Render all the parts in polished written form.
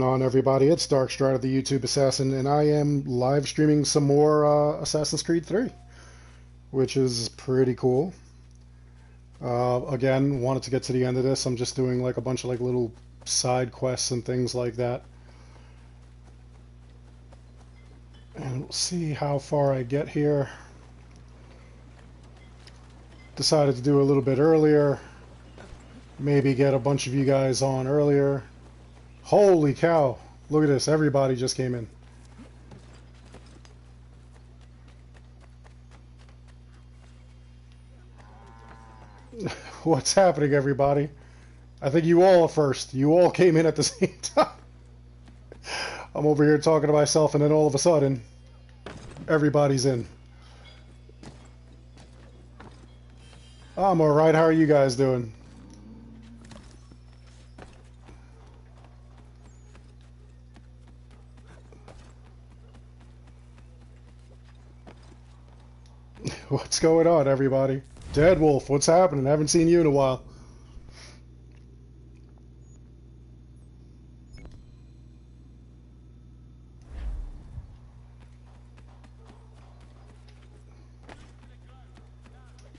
On everybody, it's Darkstrider, the YouTube Assassin, and I am live streaming some more Assassin's Creed 3, which is pretty cool. Again, wanted to get to the end of this. I'm just doing like a bunch of like little side quests and things like that. And we'll see how far I get here. Decided to do a little bit earlier. Maybe get a bunch of you guys on earlier. Holy cow! Look at this, everybody just came in. What's happening, everybody? I think you all are first. You all came in at the same time. I'm over here talking to myself, and then all of a sudden, everybody's in. I'm alright, how are you guys doing? What's going on, everybody? Dead Wolf, what's happening? I haven't seen you in a while.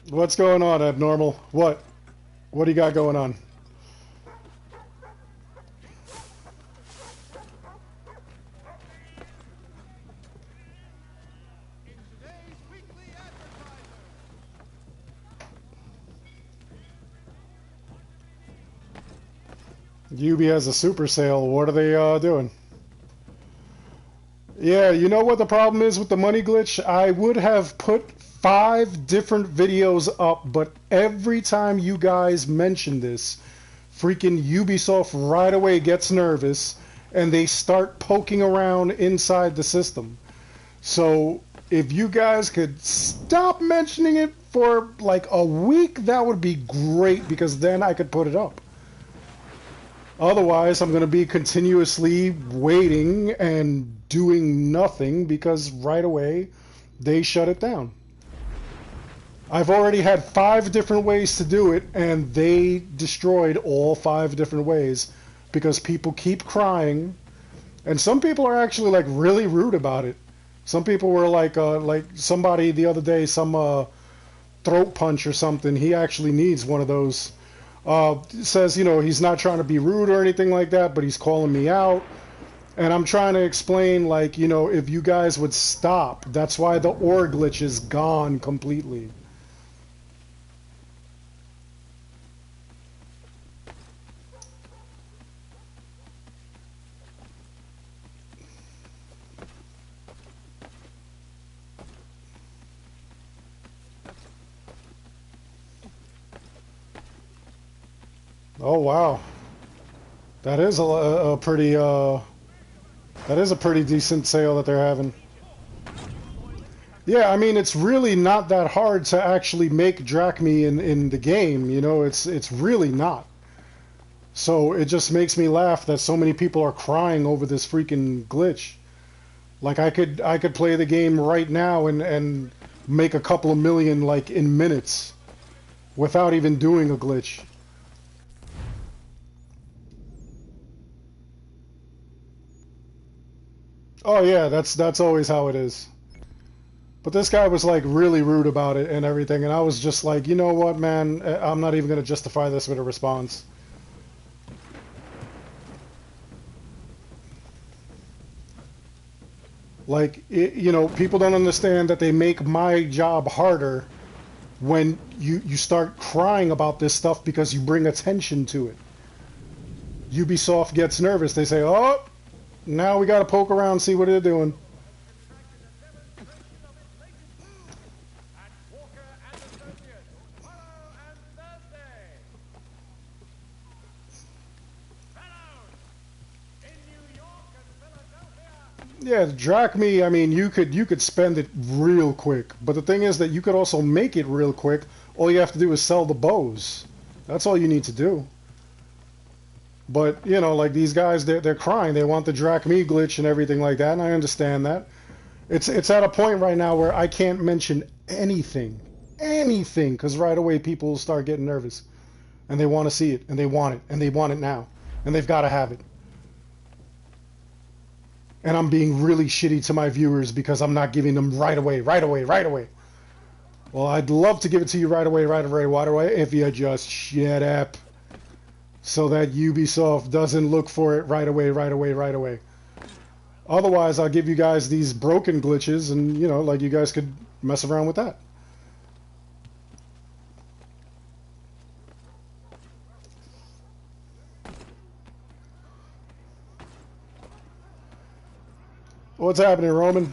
What's going on, Abnormal? What? What do you got going on? Ubi has a super sale. What are they doing? Yeah, you know what the problem is with the money glitch? I would have put 5 different videos up, but every time you guys mention this, freaking Ubisoft right away gets nervous and they start poking around inside the system. So if you guys could stop mentioning it for like a week, that would be great, because then I could put it up. Otherwise, I'm going to be continuously waiting and doing nothing because right away they shut it down. I've already had 5 different ways to do it, and they destroyed all 5 different ways because people keep crying, and some people are actually like really rude about it. Some people were like somebody the other day, some throat punch or something. He actually needs one of those. Says, you know, he's not trying to be rude or anything like that, but he's calling me out. And I'm trying to explain, like, you know, if you guys would stop, that's why the ore glitch is gone completely. Oh, wow. That is a pretty, that is a pretty decent sale that they're having. Yeah, I mean, it's really not that hard to actually make Drachme in the game, you know, it's really not. So it just makes me laugh that so many people are crying over this freaking glitch. Like I could play the game right now and make a couple of million like in minutes without even doing a glitch. Oh yeah, that's always how it is. But this guy was like really rude about it and everything, and I was just like, you know what, man, I'm not even gonna justify this with a response. Like, you know, people don't understand that they make my job harder when you start crying about this stuff because you bring attention to it. Ubisoft gets nervous. They say, oh, now we gotta poke around, see what they're doing. Yeah, Drachme, I mean, you could spend it real quick, but the thing is that you could also make it real quick. All you have to do is sell the bows. That's all you need to do. But, you know, like these guys, they're crying. They want the Drachme glitch and everything like that, and I understand that. It's at a point right now where I can't mention anything, because right away people start getting nervous, and they want to see it, and they want it now, and they've got to have it. And I'm being really shitty to my viewers because I'm not giving them right away, right away, right away. Well, I'd love to give it to you right away, right away, right away, if you just shut up. So that Ubisoft doesn't look for it right away, right away, right away. Otherwise, I'll give you guys these broken glitches and, you know, like you guys could mess around with that. What's happening, Roman?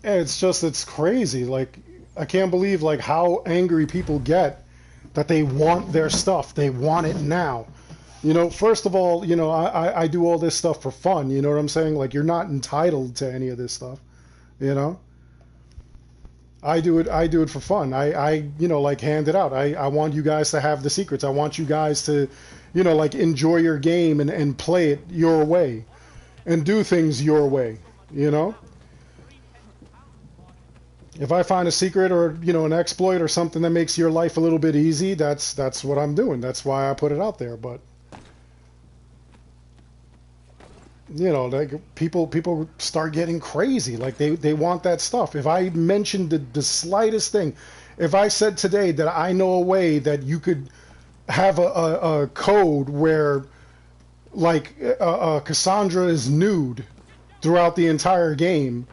It's just, it's crazy. Like, I can't believe, like, how angry people get that they want their stuff. They want it now. You know, first of all, you know, I do all this stuff for fun. You know what I'm saying? Like, you're not entitled to any of this stuff. You know? I do it for fun. You know, like, hand it out. I want you guys to have the secrets. I want you guys to, you know, like, enjoy your game and play it your way and do things your way, you know? If I find a secret or, you know, an exploit or something that makes your life a little bit easy, that's what I'm doing. That's why I put it out there. But you know, like people start getting crazy. Like they want that stuff. If I mentioned the slightest thing, if I said today that I know a way that you could have a code where like Cassandra is nude throughout the entire game,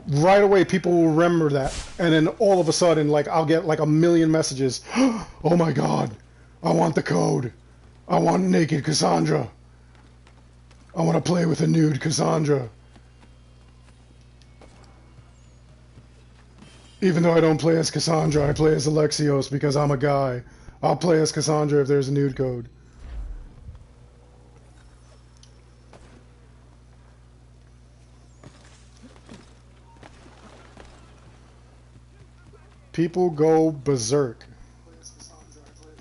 right away people will remember that, and then all of a sudden, like, I'll get like a million messages. Oh my god, I want the code. I want naked Cassandra. I want to play with a nude Cassandra. Even though I don't play as Cassandra, I play as Alexios because I'm a guy. I'll play as Cassandra if there's a nude code. People go berserk.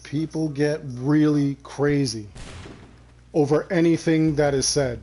People get really crazy over anything that is said.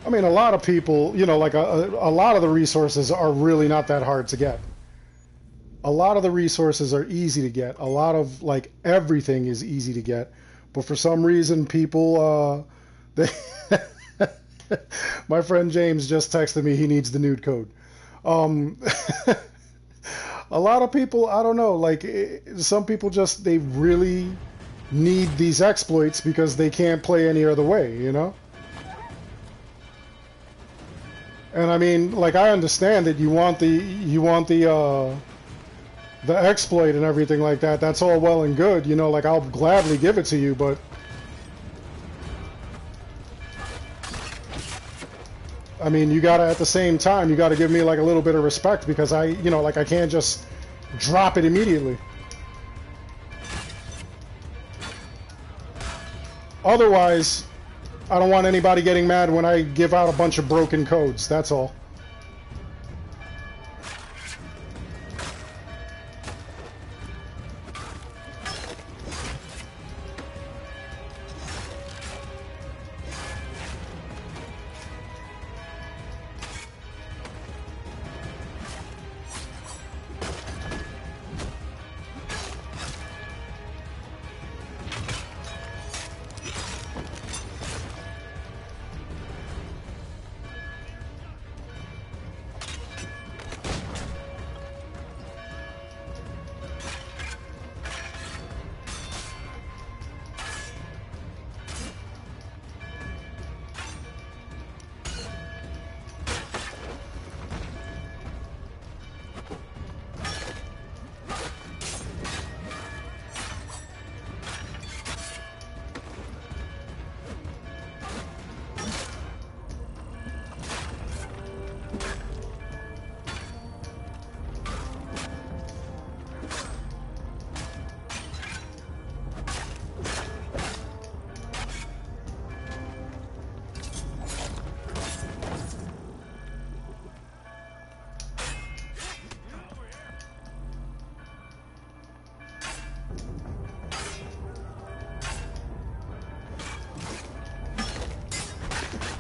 I mean, a lot of people, you know, like a lot of the resources are really not that hard to get. A lot of the resources are easy to get. A lot of, like, everything is easy to get. But for some reason, people, they my friend James just texted me he needs the nude code. Um, a lot of people, I don't know, like, some people just, they really need these exploits because they can't play any other way, you know? And I mean, like, I understand that you want the exploit and everything like that. That's all well and good, you know, like, I'll gladly give it to you, but I mean, you gotta, at the same time, you gotta give me, like, a little bit of respect because you know, like, I can't just drop it immediately. Otherwise, I don't want anybody getting mad when I give out a bunch of broken codes, that's all.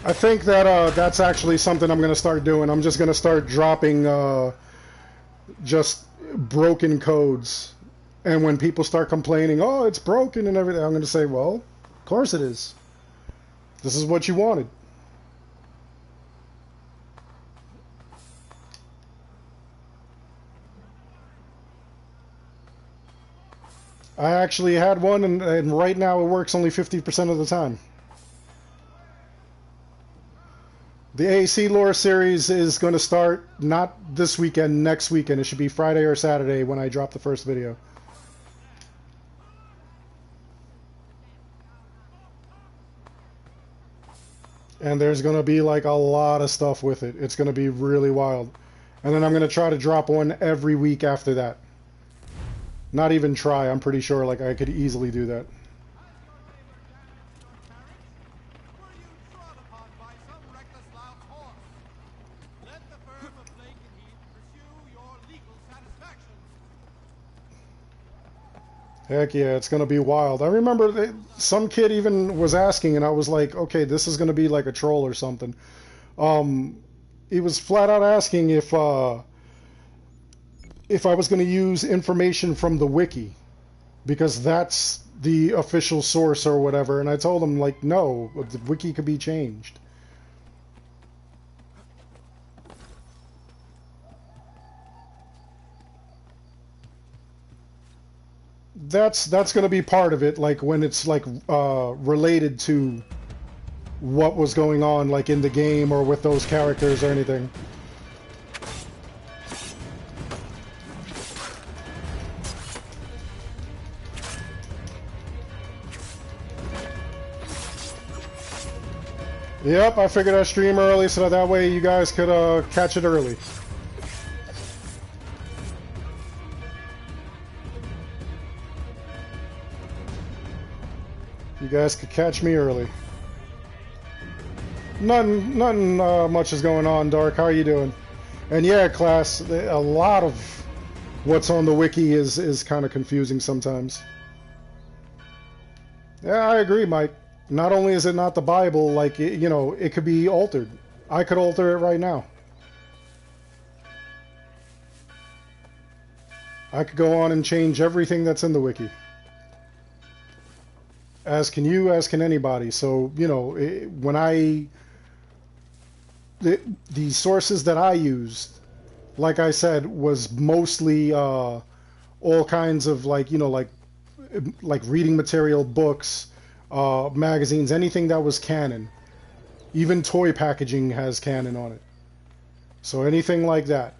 I think that that's actually something I'm going to start doing. I'm just going to start dropping just broken codes. And when people start complaining, oh, it's broken and everything, I'm going to say, well, of course it is. This is what you wanted. I actually had one, and right now it works only 50% of the time. The AC lore series is going to start not this weekend, next weekend. It should be Friday or Saturday when I drop the first video. And there's going to be like a lot of stuff with it. It's going to be really wild. And then I'm going to try to drop one every week after that. Not even try, I'm pretty sure like I could easily do that. Heck yeah, it's going to be wild. I remember some kid even was asking, and I was like, okay, this is going to be like a troll or something. He was flat out asking if I was going to use information from the wiki, because that's the official source or whatever. And I told him, like, no, the wiki could be changed. That's going to be part of it, like when it's like related to what was going on, like in the game or with those characters or anything. Yep, I figured I'd stream early so that way you guys could catch it early. You guys could catch me early. Nothing much is going on, Dark. How are you doing? And yeah, class, a lot of what's on the wiki is kind of confusing sometimes. Yeah, I agree, Mike. Not only is it not the Bible, like, you know, it could be altered. I could alter it right now. I could go on and change everything that's in the wiki. As can you, as can anybody. So, you know, when the sources that I used, like I said, was mostly all kinds of like, you know, like reading material, books, magazines, anything that was canon. Even toy packaging has canon on it. So anything like that.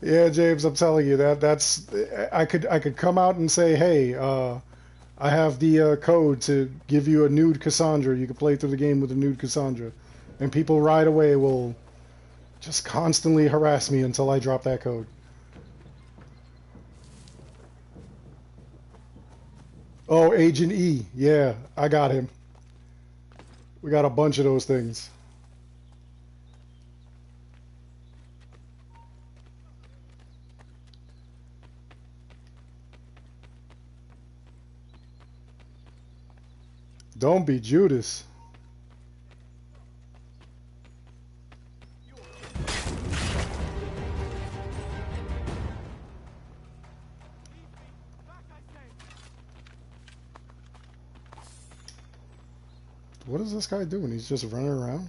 Yeah, James, I'm telling you that's I could come out and say, hey, I have the code to give you a nude Cassandra. You can play through the game with a nude Cassandra, and people right away will just constantly harass me until I drop that code. Oh, Agent E, yeah, I got him. We got a bunch of those things. Don't be Judas. What is this guy doing? He's just running around?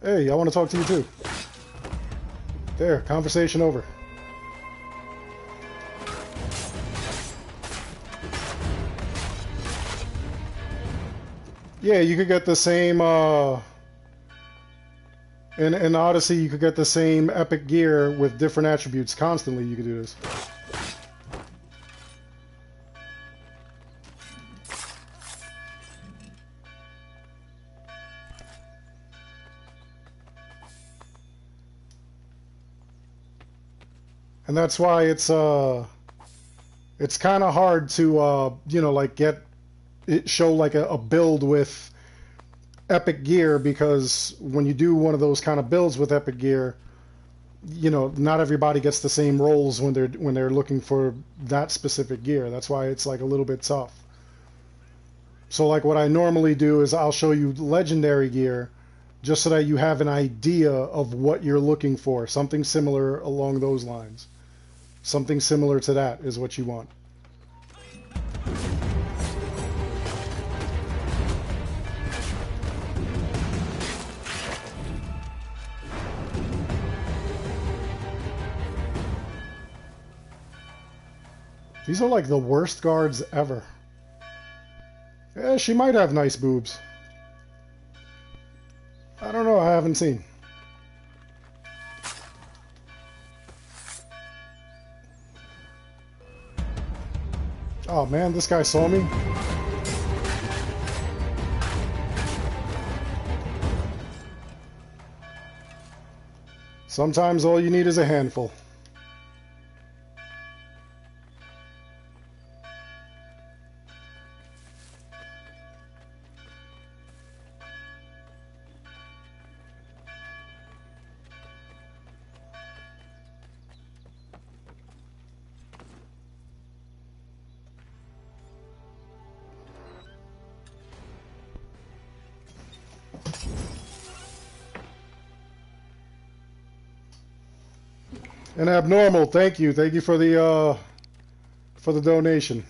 Hey, I want to talk to you too. There, conversation over. Yeah, you could get the same, in Odyssey, you could get the same epic gear with different attributes constantly. You could do this. And that's why it's kind of hard to you know, like show like a build with Epic Gear, because when you do one of those kind of builds with Epic Gear, you know, not everybody gets the same rolls when they're looking for that specific gear. That's why it's like a little bit tough. So like what I normally do is I'll show you legendary gear just so that you have an idea of what you're looking for. Something similar along those lines. Something similar to that is what you want. These are like the worst guards ever. Yeah, she might have nice boobs. I don't know, I haven't seen. Oh man, this guy saw me. Sometimes all you need is a handful. And Abnormal, thank you for the donation.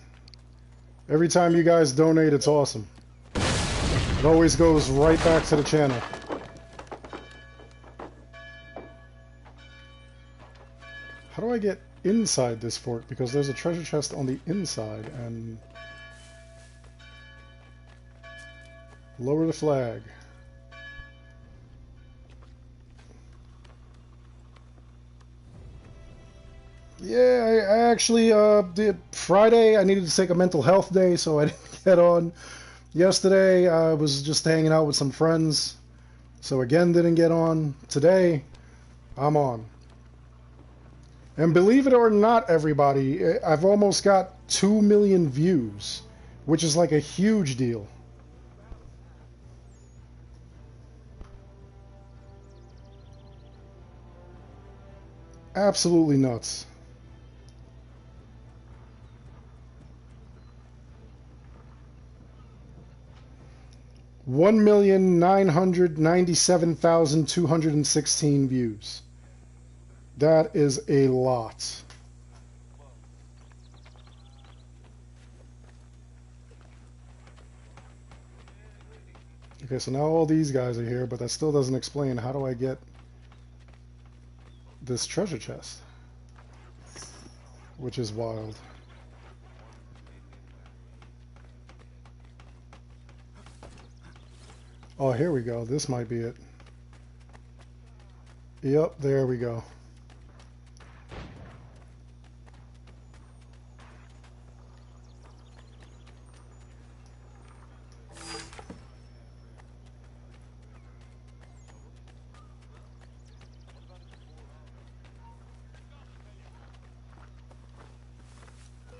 Every time you guys donate, it's awesome. It always goes right back to the channel. How do I get inside this fort? Because there's a treasure chest on the inside, and lower the flag. Yeah, I actually did Friday. I needed to take a mental health day, so I didn't get on. Yesterday, I was just hanging out with some friends, so again didn't get on. Today, I'm on. And believe it or not, everybody, I've almost got 2 million views, which is like a huge deal. Absolutely nuts. $1,997,216 views. That is a lot. Okay, so now all these guys are here, but that still doesn't explain how do I get this treasure chest, which is wild. Oh, here we go. This might be it. Yep, there we go.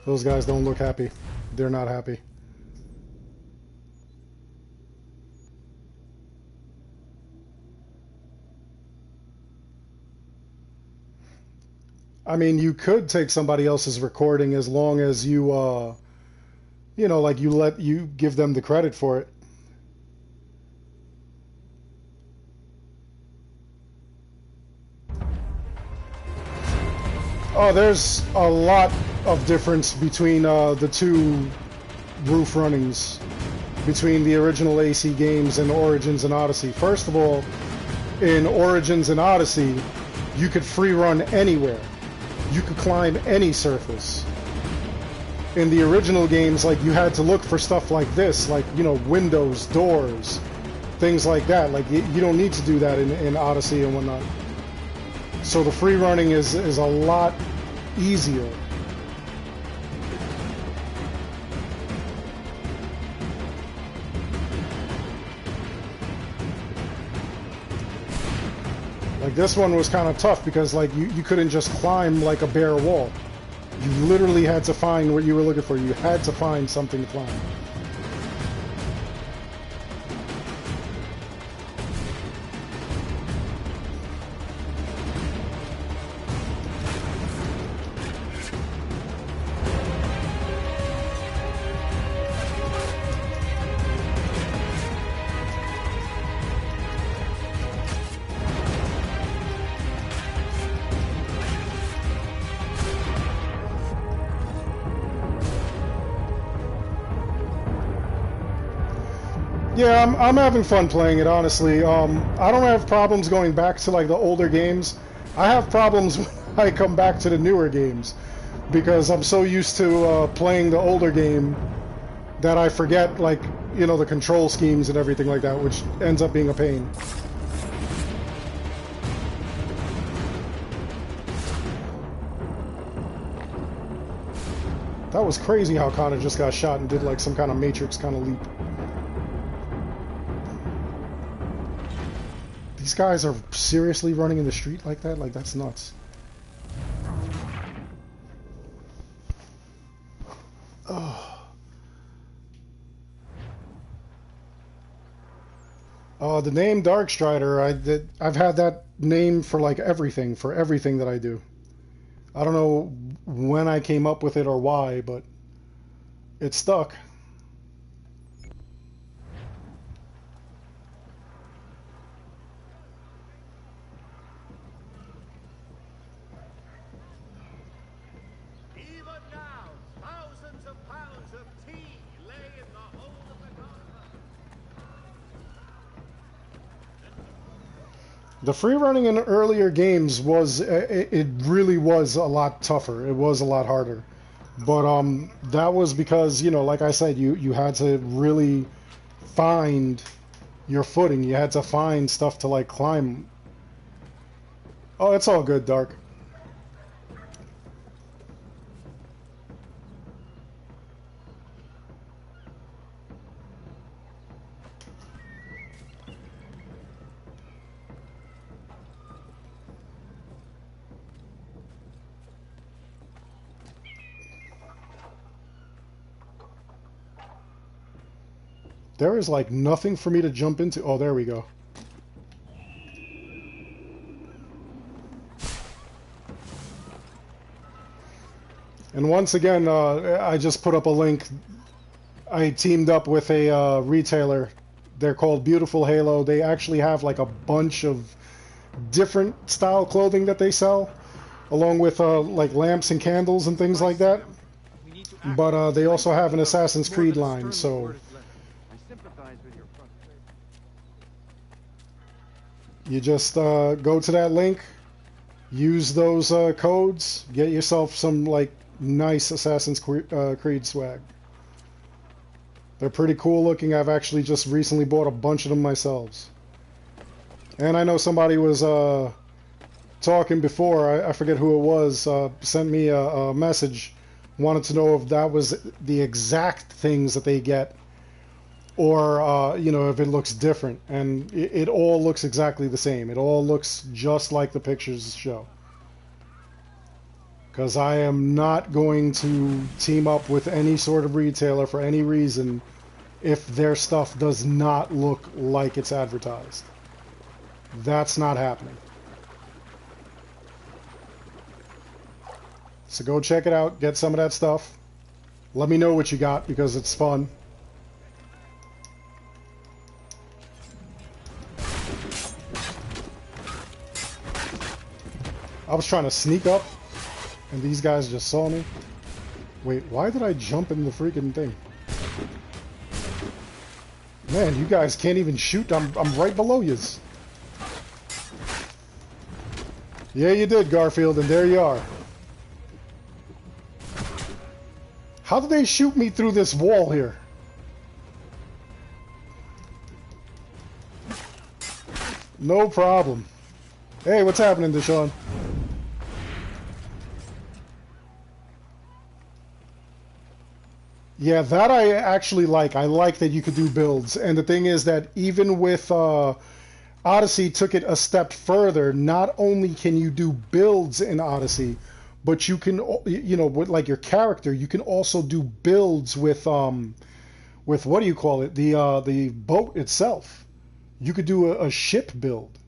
Those guys don't look happy. They're not happy. I mean, you could take somebody else's recording as long as you, you know, like you give them the credit for it. Oh, there's a lot of difference between the two roof runnings, between the original AC games and Origins and Odyssey. First of all, in Origins and Odyssey, you could free run anywhere. You could climb any surface. In the original games, like, you had to look for stuff like this, like, you know, windows, doors, things like that. Like, you don't need to do that in Odyssey and whatnot. So the free running is a lot easier. Like this one was kind of tough because like you couldn't just climb like a bare wall. You literally had to find what you were looking for. You had to find something to climb. Yeah, I'm having fun playing it, honestly. I don't have problems going back to like the older games. I have problems when I come back to the newer games because I'm so used to playing the older game that I forget, like, you know, the control schemes and everything like that, which ends up being a pain. That was crazy how Connor just got shot and did like some kind of Matrix kind of leap. These guys are seriously running in the street like that? Like, that's nuts. Oh. The name Darkstrider, I've had that name for like everything that I do. I don't know when I came up with it or why, but it stuck. The free running in earlier games was, it really was a lot tougher. It was a lot harder. But that was because, you know, like I said, you had to really find your footing. You had to find stuff to like climb. Oh, it's all good, Dark. There is like nothing for me to jump into. Oh, there we go. And once again, I just put up a link. I teamed up with a retailer. They're called Beautiful Halo. They actually have like a bunch of different style clothing that they sell, along with like lamps and candles and things like that. But they also have an Assassin's Creed line, so you just go to that link, use those codes, get yourself some like nice Assassin's Creed swag. They're pretty cool looking. I've actually just recently bought a bunch of them myself. And I know somebody was talking before, I forget who it was, sent me a message, wanted to know if that was the exact things that they get, or you know, if it looks different. And it all looks exactly the same. It all looks just like the pictures show. Because I am not going to team up with any sort of retailer for any reason if their stuff does not look like it's advertised. That's not happening. So go check it out, get some of that stuff. Let me know what you got because it's fun. I was trying to sneak up and these guys just saw me. Wait, why did I jump in the freaking thing? Man, you guys can't even shoot. I'm right below yous. Yeah, you did, Garfield, and there you are. How did they shoot me through this wall here? No problem. Hey, what's happening, Deshaun? Yeah, that I actually like. I like that you could do builds. And the thing is that even with Odyssey took it a step further. Not only can you do builds in Odyssey, but you can, you know, with like your character, you can also do builds with what do you call it? The boat itself. You could do a ship build,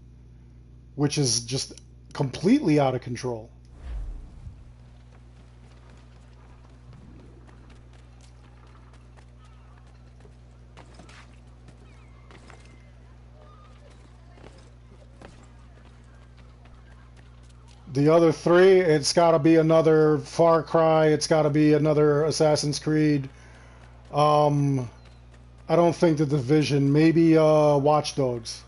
which is just completely out of control. The other three, it's got to be another Far Cry. It's got to be another Assassin's Creed. Um, I don't think the Division. Maybe Watch Dogs.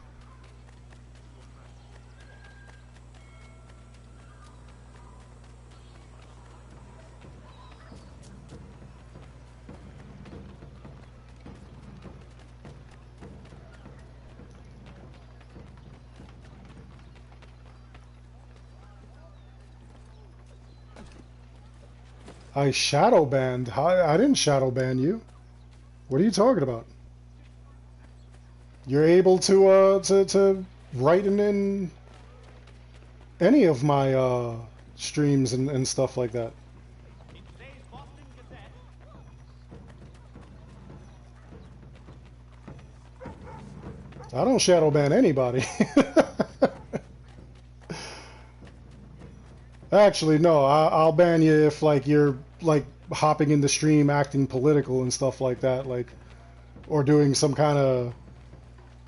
I shadow banned. I didn't shadow ban you. What are you talking about? You're able to write in any of my streams and stuff like that. I don't shadow ban anybody. Actually, no. I'll ban you if like you're like hopping in the stream, acting political and stuff like that, like, or doing some kind of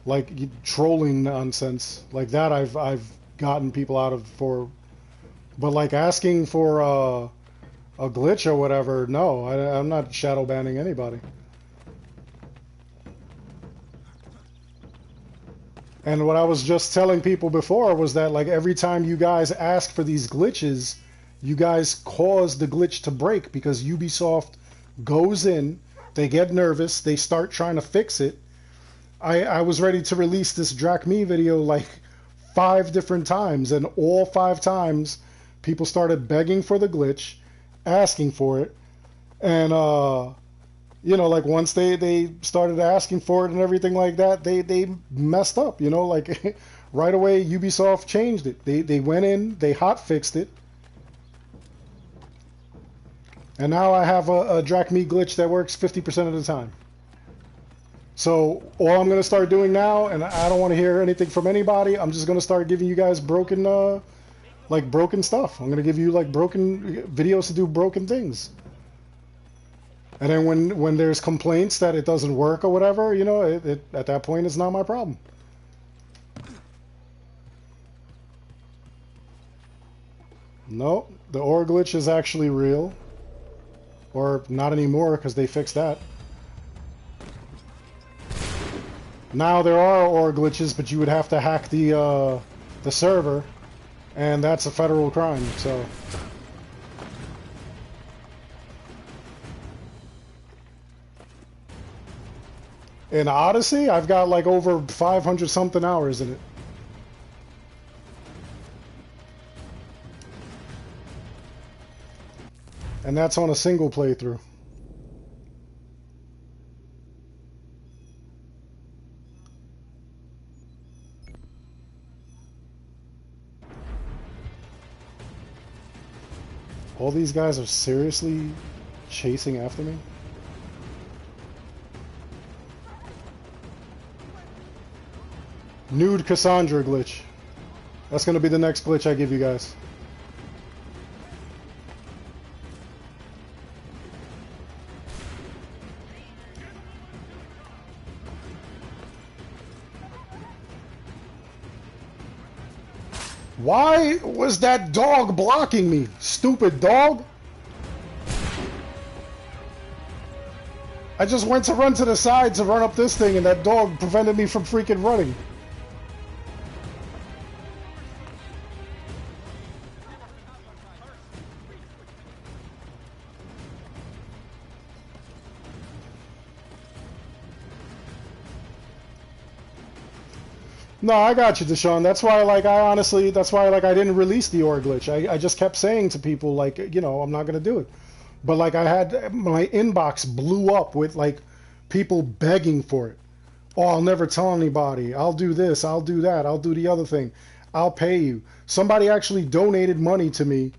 like trolling nonsense like that. I've gotten people out of for, but like asking for a glitch or whatever. No, I'm not shadow banning anybody. And what I was just telling people before was that like every time you guys ask for these glitches, you guys cause the glitch to break because Ubisoft goes in, they get nervous, they start trying to fix it. I was ready to release this Drakme video like 5 different times, and all 5 times people started begging for the glitch, asking for it, and you know, like once they started asking for it and everything like that, they messed up, you know, like right away Ubisoft changed it. They went in, they hot fixed it. And now I have a Drakme glitch that works 50% of the time. So all I'm going to start doing now, and I don't want to hear anything from anybody, I'm just going to start giving you guys broken like broken stuff. I'm going to give you like broken videos to do broken things. And then when there's complaints that it doesn't work or whatever, you know, at that point, it's not my problem. No, the ore glitch is actually real. Or not anymore, because they fixed that. Now there are ore glitches, but you would have to hack the server, and that's a federal crime, so... In Odyssey, I've got like over 500 something hours in it. And that's on a single playthrough. All these guys are seriously chasing after me? Nude Cassandra glitch. That's going to be the next glitch I give you guys. Why was that dog blocking me? Stupid dog. I just went to run to the side to run up this thing and that dog prevented me from freaking running. No, I got you, Deshaun. That's why, like, that's why, like, I didn't release the ore glitch. I just kept saying to people, like, you know, I'm not going to do it. But, like, I had, my inbox blew up with, like, people begging for it. Oh, I'll never tell anybody. I'll do this. I'll do that. I'll do the other thing. I'll pay you. Somebody actually donated money to me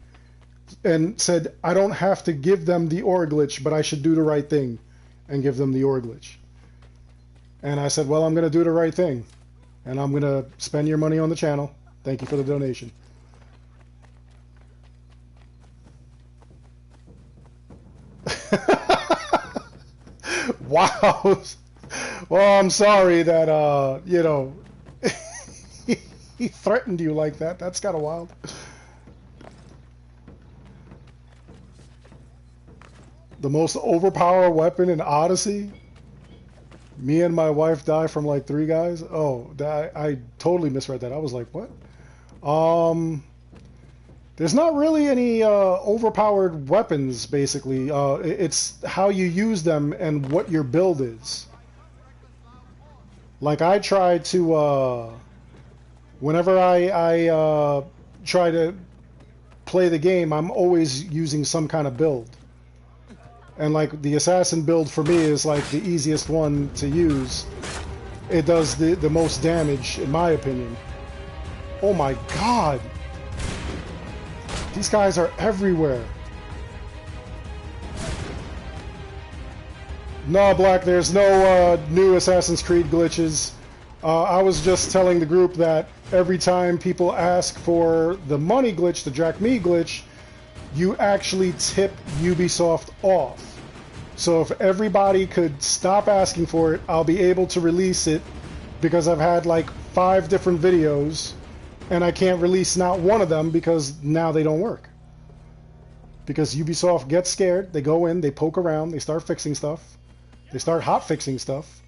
and said I don't have to give them the ore glitch, but I should do the right thing and give them the ore glitch. And I said, well, I'm going to do the right thing. And I'm going to spend your money on the channel. Thank you for the donation. Wow. Well, I'm sorry that, you know, he threatened you like that. That's kind of wild. The most overpowered weapon in Odyssey? Me and my wife die from like 3 guys? Oh, I totally misread that. I was like, what? There's not really any overpowered weapons, basically. It's how you use them and what your build is. Like, I try to, whenever I try to play the game, I'm always using some kind of build. And like the assassin build for me is like the easiest one to use. It does the most damage, in my opinion. Oh my god! These guys are everywhere. No, Black, there's no new Assassin's Creed glitches. I was just telling the group that every time people ask for the money glitch, the Jack Me glitch, you actually tip Ubisoft off. So if everybody could stop asking for it, I'll be able to release it, because I've had like 5 different videos and I can't release not one of them because now they don't work. Because Ubisoft gets scared, they go in, they poke around, they start fixing stuff. They start hot fixing stuff.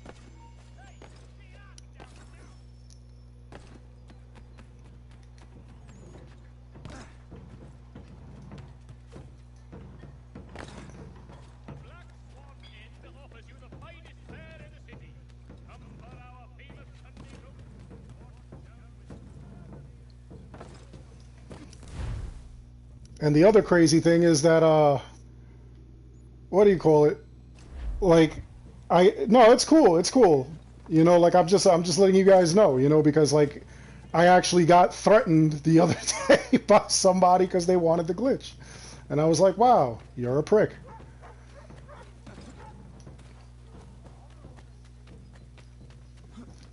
And the other crazy thing is that, what do you call it? Like, no, it's cool, it's cool. You know, like, I'm just letting you guys know, you know, because, like, I actually got threatened the other day by somebody because they wanted the glitch. And I was like, wow, you're a prick.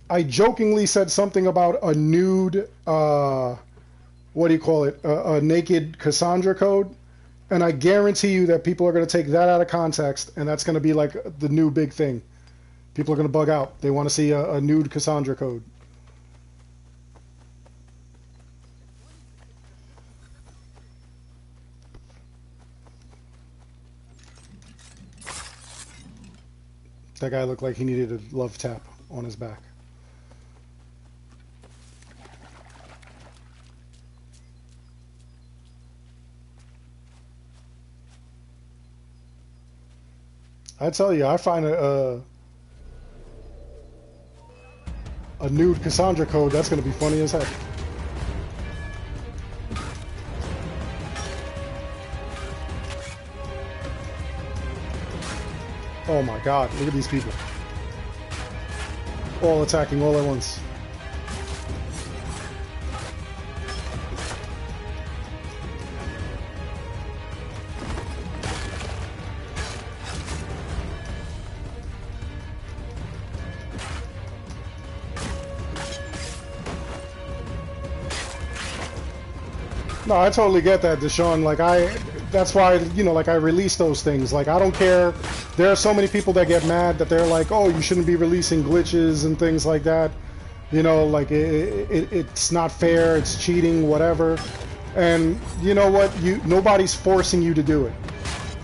I jokingly said something about a nude, what do you call it, a naked Cassandra code, and I guarantee you that people are going to take that out of context, and that's going to be like the new big thing. People are going to bug out. They want to see a nude Cassandra code. That guy looked like he needed a love tap on his back. I tell you, I find a nude Cassandra code, that's going to be funny as heck. Oh my god, look at these people. All attacking all at once. No, I totally get that, Deshaun. Like, that's why, you know, like, I release those things. Like, I don't care. There are so many people that get mad that they're like, oh, you shouldn't be releasing glitches and things like that. You know, like, it's not fair, it's cheating, whatever. And you know what? Nobody's forcing you to do it.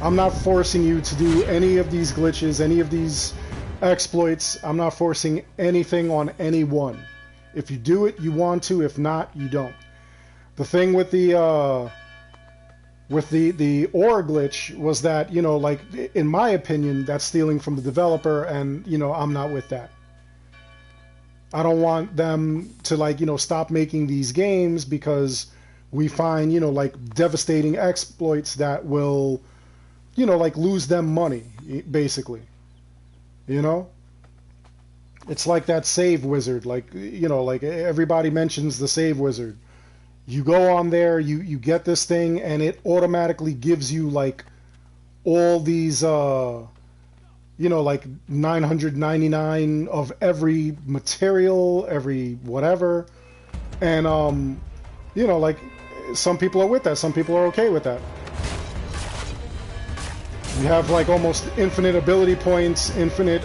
I'm not forcing you to do any of these glitches, any of these exploits. I'm not forcing anything on anyone. If you do it, you want to. If not, you don't. The thing with the ore glitch was that, you know, like, in my opinion, that's stealing from the developer, and, you know, I'm not with that. I don't want them to, like, you know, stop making these games because we find, you know, like, devastating exploits that will, you know, like, lose them money, basically. You know? It's like that save wizard, like like everybody mentions the save wizard. You go on there, you get this thing, and it automatically gives you like all these like 999 of every material, every whatever. And like some people are with that, some people are okay with that. You have like almost infinite ability points, infinite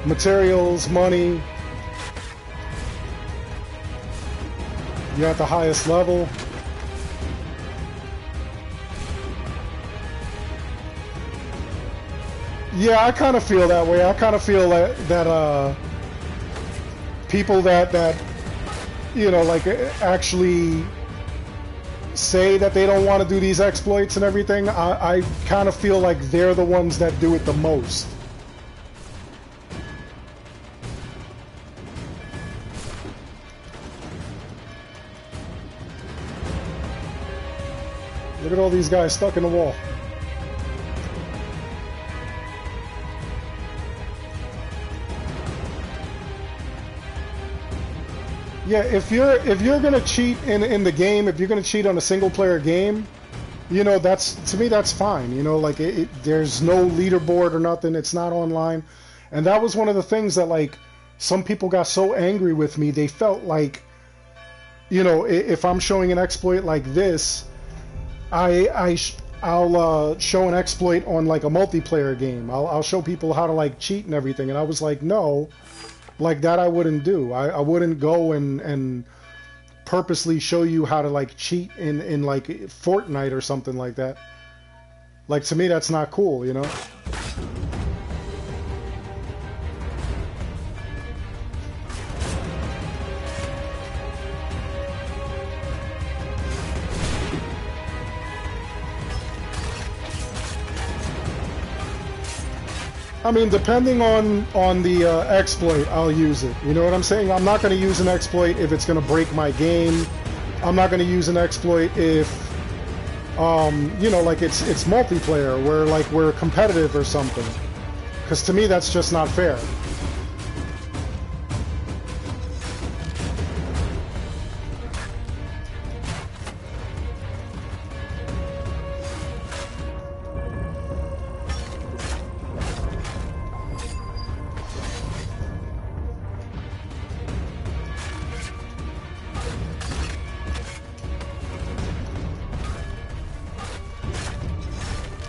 materials, money. You're at the highest level. Yeah, I kind of feel that way. I kind of feel that people that like actually say that they don't want to do these exploits and everything, I kind of feel like they're the ones that do it the most. Look at all these guys stuck in the wall. Yeah, if you're gonna cheat in the game, if you're gonna cheat on a single player game, that's, to me, that's fine. Like there's no leaderboard or nothing. It's not online, and that was one of the things that like some people got so angry with me. They felt like, if I'm showing an exploit like this, I'll show an exploit on like a multiplayer game. I'll show people how to like cheat and everything, and I was like, no. Like that I wouldn't do. I wouldn't go and purposely show you how to like cheat in like Fortnite or something like that. Like, to me, that's not cool, I mean, depending on the exploit, I'll use it. You know what I'm saying? I'm not going to use an exploit if it's going to break my game. I'm not going to use an exploit if, like it's multiplayer, where like we're competitive or something. Because to me, that's just not fair.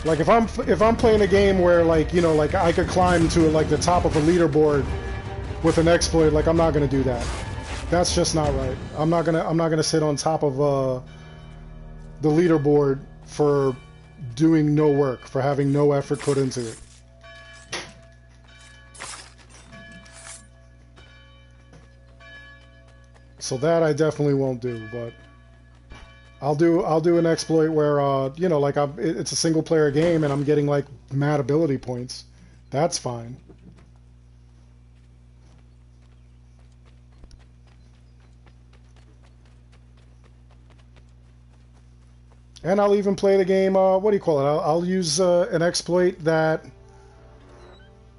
Like if I'm playing a game where like like I could climb to like the top of a leaderboard with an exploit, like I'm not gonna do that. That's just not right. I'm not gonna sit on top of the leaderboard for doing no work, for having no effort put into it. So that I definitely won't do, but I'll do an exploit where like it's a single player game and I'm getting like mad ability points. That's fine. And I'll even play the game. What do you call it? I'll use an exploit that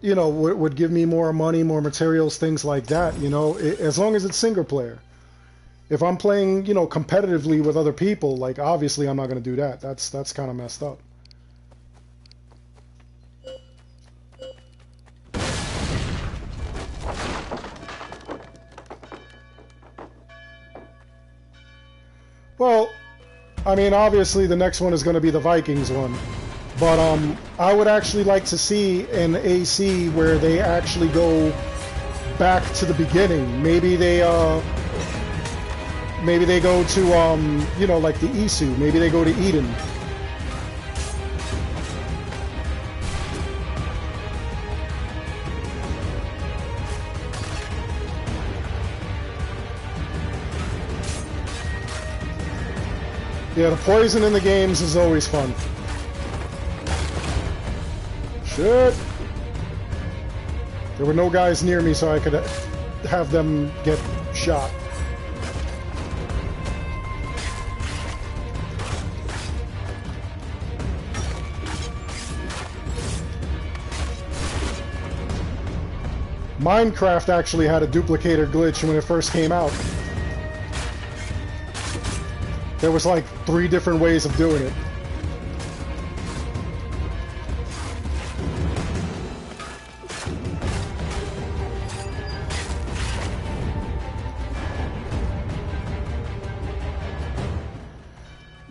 would give me more money, more materials, things like that. As long as it's single player. If I'm playing, competitively with other people, like obviously I'm not going to do that. That's kind of messed up. Well, I mean, obviously the next one is going to be the Vikings one. But I would actually like to see an AC where they actually go back to the beginning. Maybe they go to, like the Isu. Maybe they go to Eden. Yeah, the poison in the games is always fun. Shit. There were no guys near me so I could have them get shot. Minecraft actually had a duplicator glitch when it first came out. There was like 3 different ways of doing it.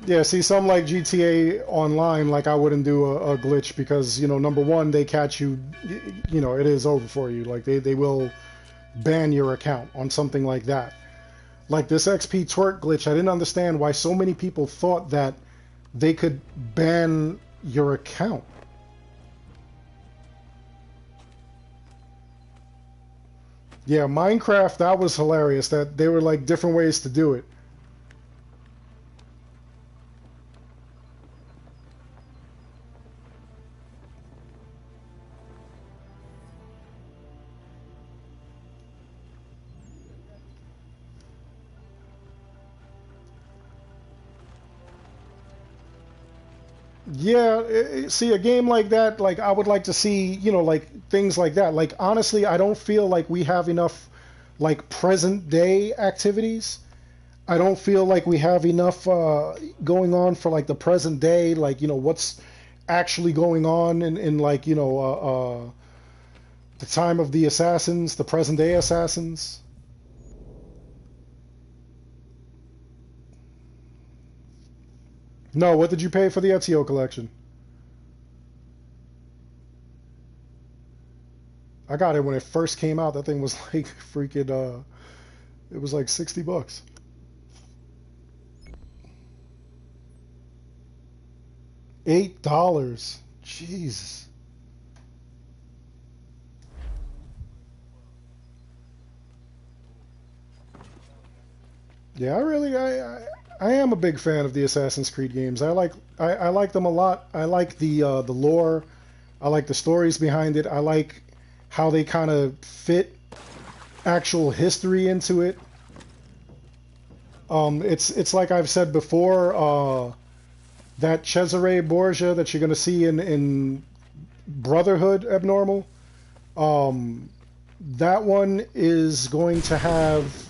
Yeah, see, some like GTA Online, like I wouldn't do a glitch because, you know, number one, they catch you, you know, it is over for you. Like they will ban your account on something like that. Like this XP twerk glitch, I didn't understand why so many people thought that they could ban your account. Yeah, Minecraft, that was hilarious. That there were like different ways to do it. Yeah, see, a game like that, like I would like to see, you know, like things like that. Like honestly, I don't feel like we have enough like present day activities. I don't feel like we have enough going on for like the present day, like, you know, what's actually going on in like, you know, the time of the assassins, the present day assassins. No, what did you pay for the Ezio collection? I got it when it first came out. That thing was like freaking it was like $60. $8. Jesus. Yeah, I am a big fan of the Assassin's Creed games. I like them a lot. I like the lore. I like the stories behind it. I like how they kind of fit actual history into it. It's like I've said before, that Cesare Borgia that you're gonna see in Brotherhood Abnormal. Um, that one is going to have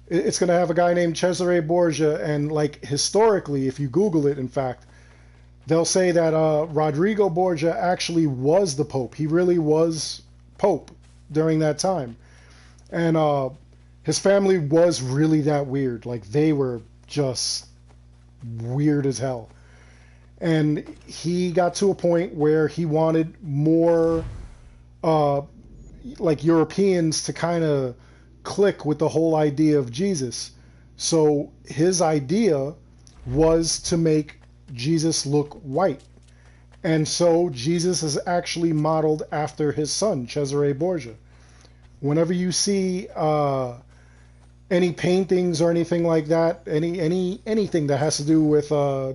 it's going to have a guy named Cesare Borgia, and like historically, if you Google it, in fact, they'll say that Rodrigo Borgia actually was the Pope. He really was Pope during that time, and his family was really that weird. Like they were just weird as hell, and he got to a point where he wanted more uh, like Europeans to kind of click with the whole idea of Jesus. So his idea was to make Jesus look white. And so Jesus is actually modeled after his son, Cesare Borgia. Whenever you see any paintings or anything like that, anything that has to do with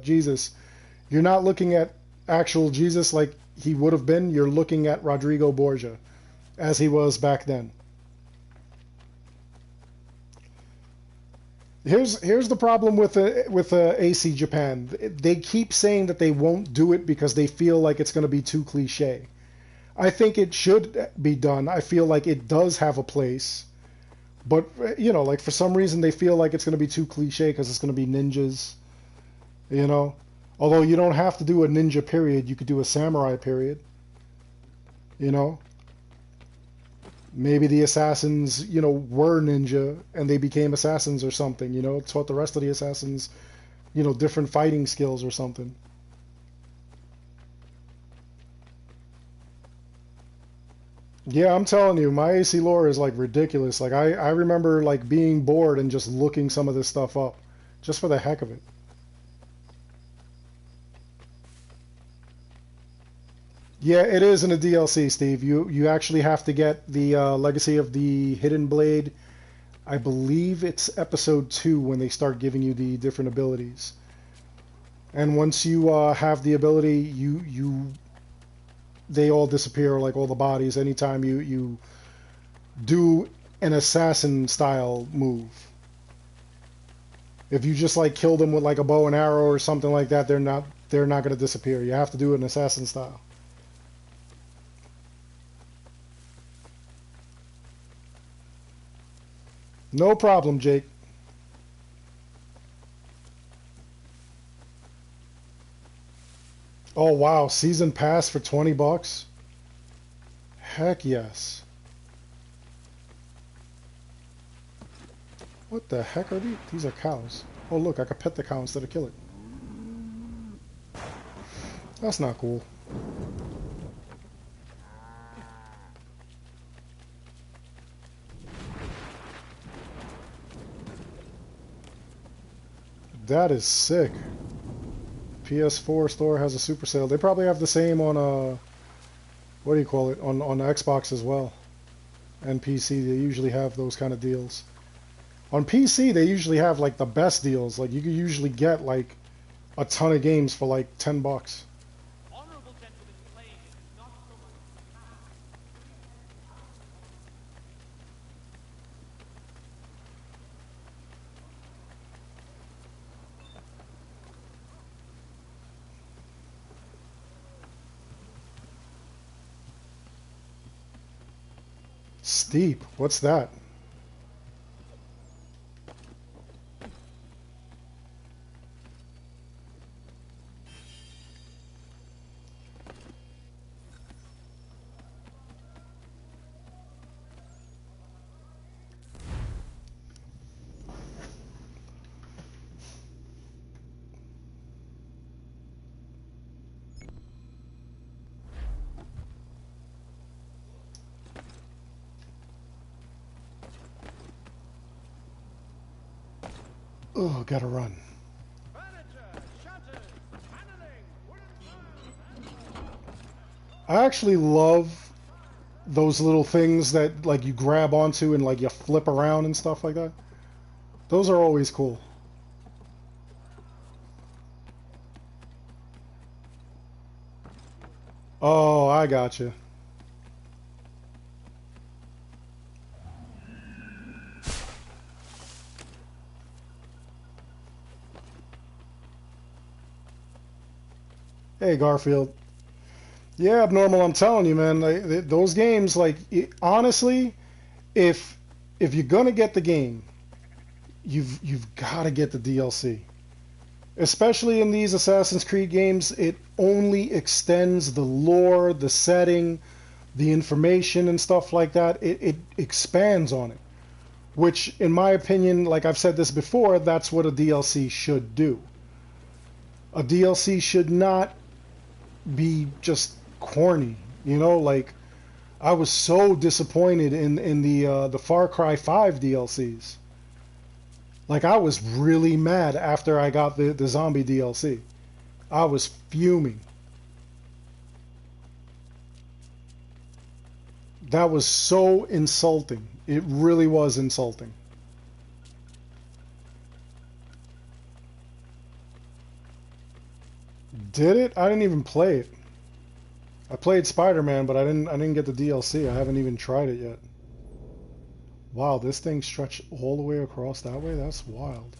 Jesus, you're not looking at actual Jesus like he would have been. You're looking at Rodrigo Borgia as he was back then. Here's the problem with AC Japan. They keep saying that they won't do it because they feel like it's going to be too cliche. I think it should be done. I feel like it does have a place, but you know, like for some reason they feel like it's going to be too cliche because it's going to be ninjas. You know, although you don't have to do a ninja period, you could do a samurai period. You know, maybe the assassins, you know, were ninja and they became assassins or something, you know, taught the rest of the assassins, you know, different fighting skills or something. Yeah, I'm telling you, my AC lore is like ridiculous. Like I remember like being bored and just looking some of this stuff up just for the heck of it. Yeah, it is in the DLC, Steve. You actually have to get the Legacy of the Hidden Blade. I believe it's episode 2 when they start giving you the different abilities. And once you have the ability, you they all disappear, like all the bodies, anytime you do an assassin style move. If you just like kill them with like a bow and arrow or something like that, they're not going to disappear. You have to do an assassin style. No problem, Jake. Oh wow, season pass for 20 bucks? Heck yes. What the heck are these? These are cows. Oh look, I can pet the cow instead of kill it. That's not cool. That is sick. PS4 store has a super sale. They probably have the same on what do you call it? On Xbox as well. And PC, they usually have those kind of deals. On PC, they usually have like the best deals. Like you could usually get like a ton of games for like 10 bucks. Steep. What's that? Oh, gotta run. I actually love those little things that like you grab onto and like you flip around and stuff like that. Those are always cool. Oh, I gotcha. Hey, Garfield. Yeah, Abnormal, I'm telling you, man, like, those games, like, honestly, if you're gonna get the game, you've got to get the DLC. Especially in these Assassin's Creed games, it only extends the lore, the setting, the information and stuff like that. It expands on it, which, in my opinion, like I've said this before, that's what a DLC should do. A DLC should not be just corny, you know, like I was so disappointed in the Far Cry 5 DLCs. Like I was really mad after I got the zombie DLC. I was fuming. That was so insulting. It really was insulting. Did it? I didn't even play it. I played Spider-Man, but I didn't get the DLC. I haven't even tried it yet. Wow, this thing stretched all the way across that way? That's wild.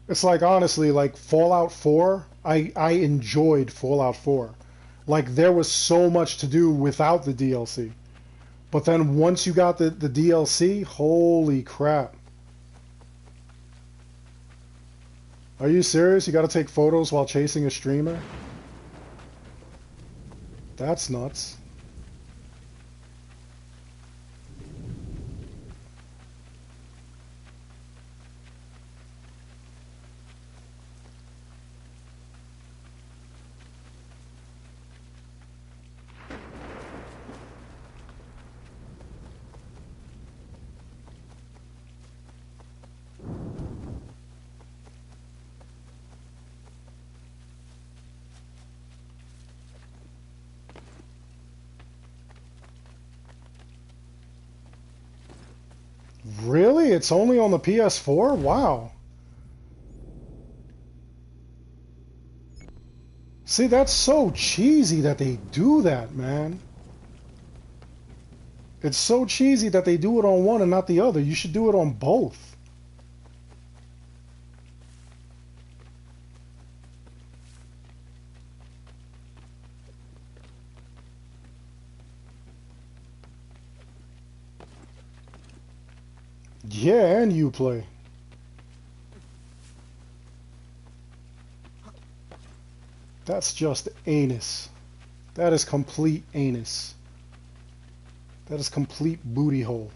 It's like honestly, like Fallout 4, I enjoyed Fallout 4. Like there was so much to do without the DLC. But then once you got the DLC, holy crap. Are you serious? You got to take photos while chasing a streamer? That's nuts. Really? It's only on the PS4? Wow. See, that's so cheesy that they do that, man. It's so cheesy that they do it on one and not the other. You should do it on both. Yeah, and you play. That's just anus. That is complete anus. That is complete booty hole.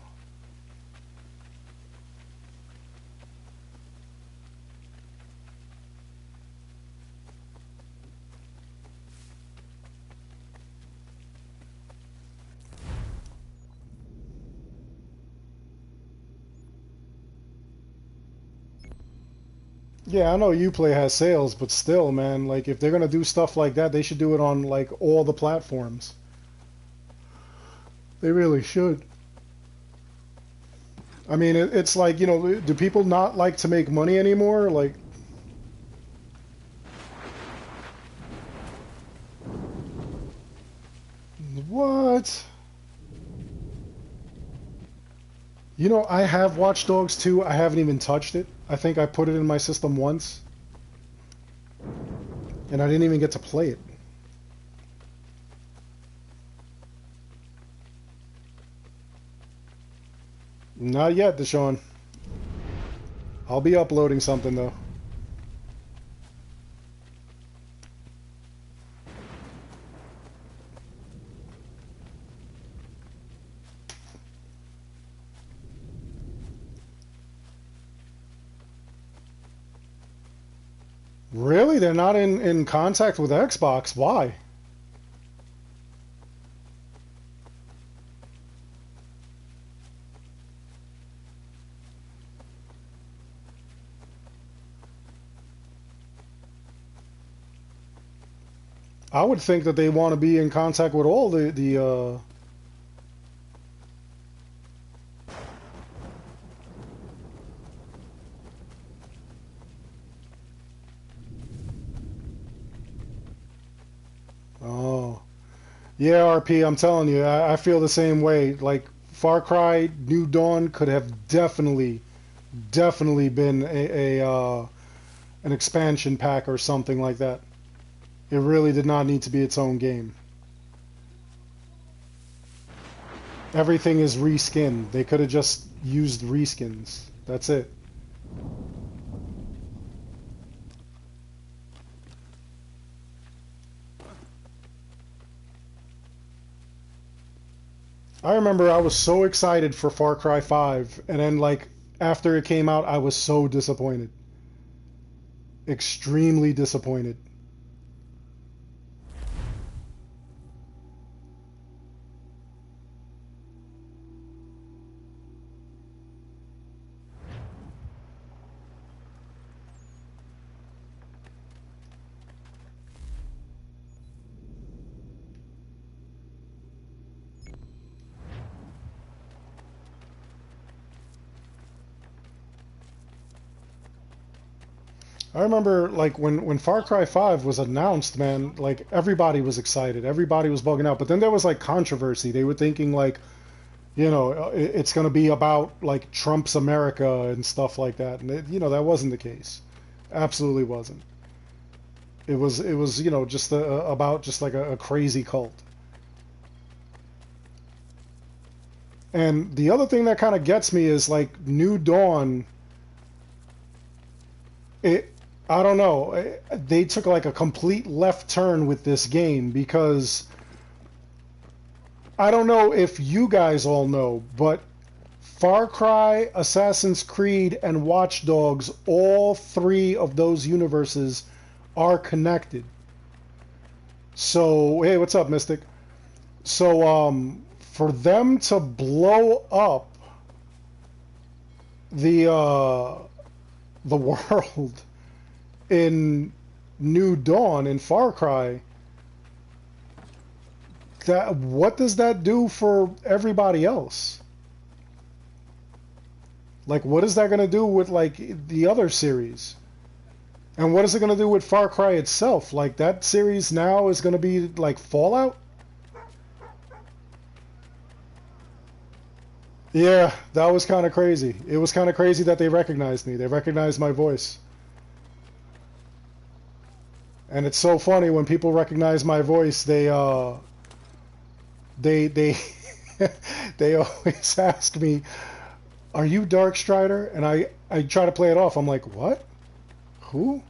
Yeah, I know Uplay has sales, but still, man, like if they're gonna do stuff like that, they should do it on like all the platforms. They really should. I mean, it's like, you know, do people not like to make money anymore? Like, what? You know, I have Watch Dogs 2. I haven't even touched it. I think I put it in my system once, and I didn't even get to play it. Not yet, Deshaun. I'll be uploading something, though. Really? They're not in contact with Xbox? Why? I would think that they want to be in contact with all the oh. Yeah, RP, I'm telling you, I feel the same way. Like Far Cry New Dawn could have definitely been a an expansion pack or something like that. It really did not need to be its own game. Everything is reskinned. They could have just used reskins. That's it. I remember I was so excited for Far Cry 5, and then like after it came out, I was so disappointed. Extremely disappointed. I remember like when Far Cry 5 was announced, man, like everybody was excited. Everybody was bugging out. But then there was like controversy. They were thinking like, you know, it's going to be about like Trump's America and stuff like that. And you know, that wasn't the case. Absolutely wasn't. It was, you know, just about just like a crazy cult. And the other thing that kind of gets me is like New Dawn. It, I don't know. They took like a complete left turn with this game because I don't know if you guys all know, but Far Cry, Assassin's Creed, and Watch Dogs, all three of those universes are connected. So, hey, what's up, Mystic? So, for them to blow up the the world in New Dawn in Far Cry, that what does that do for everybody else? Like, what is that going to do with like the other series? And what is it going to do with Far Cry itself? Like that series now is going to be like Fallout? Yeah, that was kind of crazy. It was kind of crazy that they recognized me. They recognized my voice. And it's so funny when people recognize my voice, they they always ask me, "Are you Darkstrider?" And I try to play it off. I'm like, "What? Who?"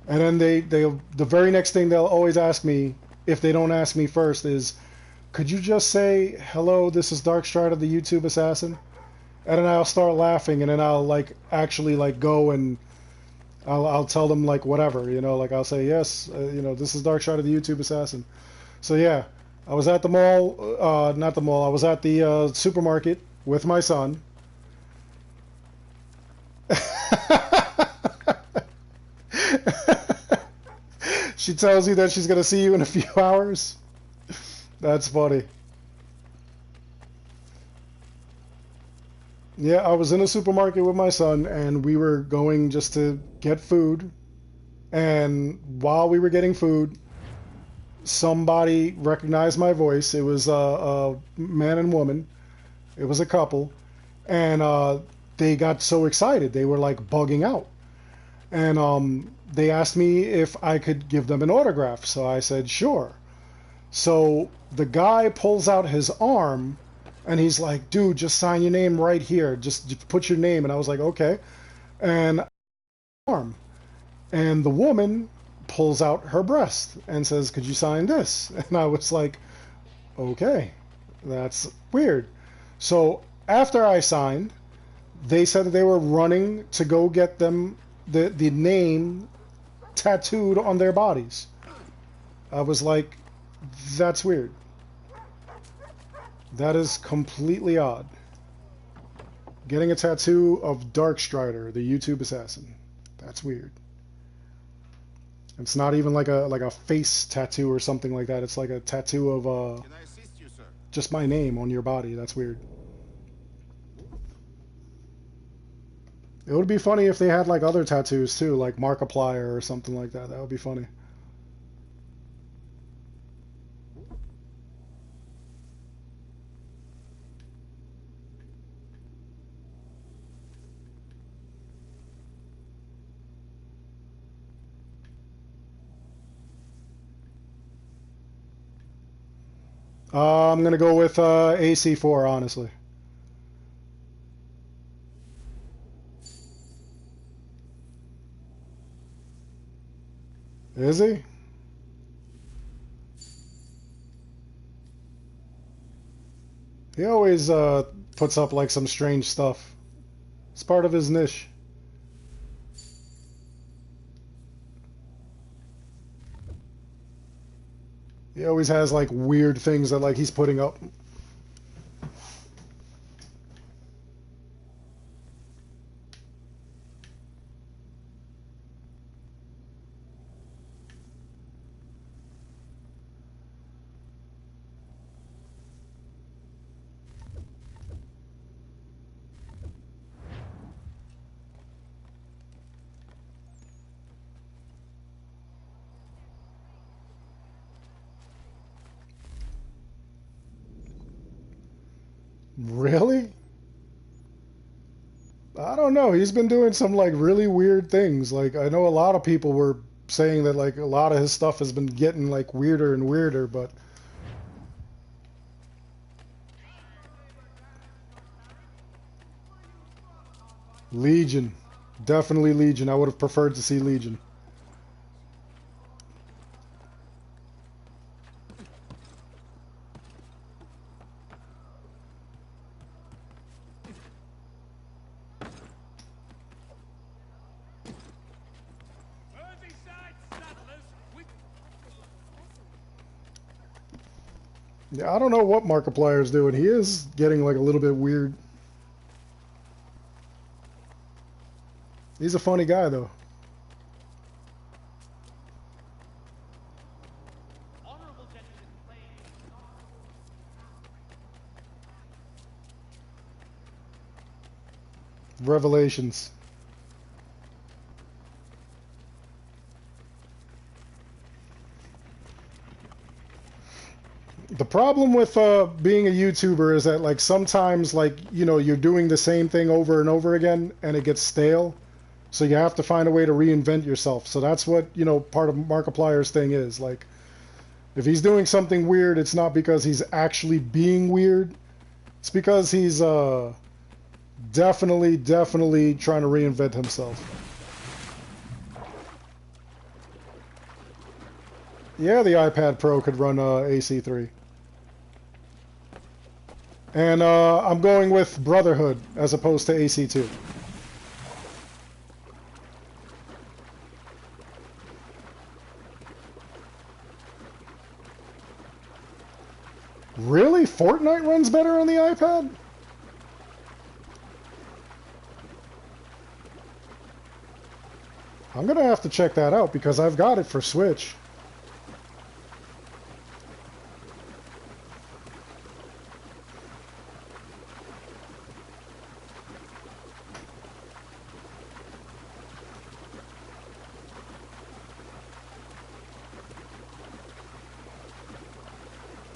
And then they the very next thing they'll always ask me, if they don't ask me first, is, "Could you just say hello? This is Darkstrider, the YouTube assassin?" And then I'll start laughing, and then I'll like actually like go and I'll tell them like whatever, you know, like I'll say yes, you know, this is Darkstrider, the YouTube assassin. So yeah, I was at the mall, not the mall. I was at the supermarket with my son. She tells you that she's gonna see you in a few hours. That's funny. Yeah, I was in a supermarket with my son, and we were going just to get food. And while we were getting food, somebody recognized my voice. It was a man and woman. It was a couple, and they got so excited. They were like bugging out, and they asked me if I could give them an autograph. So I said sure. So the guy pulls out his arm, and he's like, "Dude, just sign your name right here. Just put your name." And I was like, "Okay." And arm, and the woman pulls out her breast and says, "Could you sign this?" And I was like, "Okay, that's weird." So after I signed, they said that they were running to go get them the name tattooed on their bodies. I was like, that's weird. That is completely odd. Getting a tattoo of Darkstrider, the YouTube assassin. That's weird. It's not even like a face tattoo or something like that. It's like a tattoo of Can I assist you, sir? just my name on your body. That's weird. It would be funny if they had like other tattoos too, like Markiplier or something like that. That would be funny. I'm gonna go with AC4, honestly. Is he? He always puts up like some strange stuff. It's part of his niche. He always has like weird things that like he's putting up. Really? I don't know. He's been doing some like really weird things. Like I know a lot of people were saying that like a lot of his stuff has been getting like weirder and weirder, but Legion. Definitely Legion. I would have preferred to see Legion. Yeah, I don't know what Markiplier is doing. He is getting like a little bit weird. He's a funny guy though. Revelations. The problem with being a YouTuber is that like sometimes like you're doing the same thing over and over again and it gets stale. So you have to find a way to reinvent yourself. So that's what part of Markiplier's thing is. Like if he's doing something weird, it's not because he's actually being weird. It's because he's definitely trying to reinvent himself. Yeah, the iPad Pro could run AC3. And I'm going with Brotherhood as opposed to AC2. Really? Fortnite runs better on the iPad? I'm gonna have to check that out because I've got it for Switch.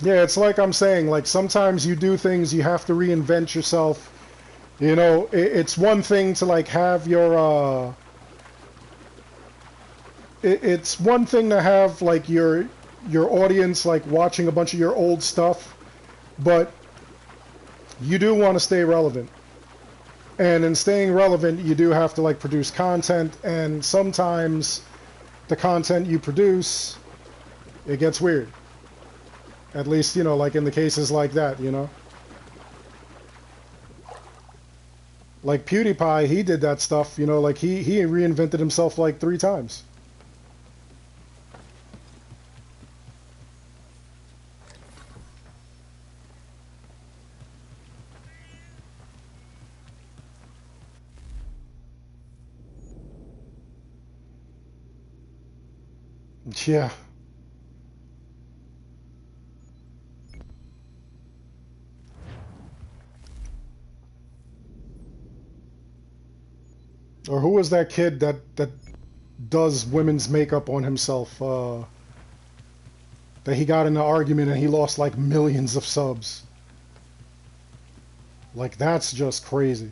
Yeah, it's like I'm saying, like sometimes you do things, you have to reinvent yourself. It's one thing to like have your it's one thing to have like your audience like watching a bunch of your old stuff, but you do want to stay relevant. And in staying relevant, you do have to like produce content, and sometimes the content you produce, it gets weird. At least, like in the cases like that, Like PewDiePie, he did that stuff, like he reinvented himself like 3 times. Yeah. Or who was that kid that does women's makeup on himself? That he got in an argument and he lost like millions of subs. Like that's just crazy.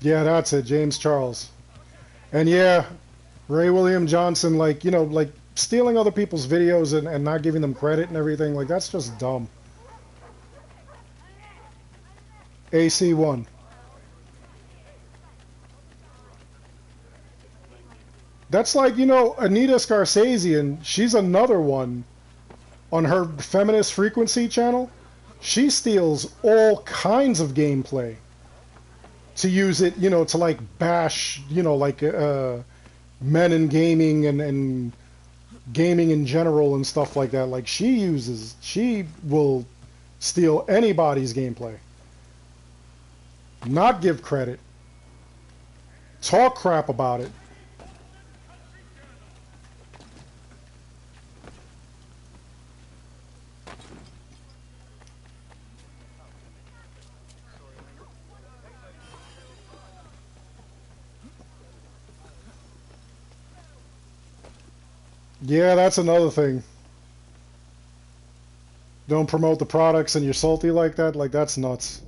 Yeah, that's it, James Charles. And yeah, Ray William Johnson, like, like stealing other people's videos and not giving them credit and everything, like that's just dumb. AC1. That's like, Anita Scarsazian, she's another one on her Feminist Frequency channel. She steals all kinds of gameplay to use it, to like bash, like men in gaming and gaming in general and stuff like that. Like she will steal anybody's gameplay, not give credit, talk crap about it. Yeah, that's another thing. Don't promote the products and you're salty like that. Like that's nuts.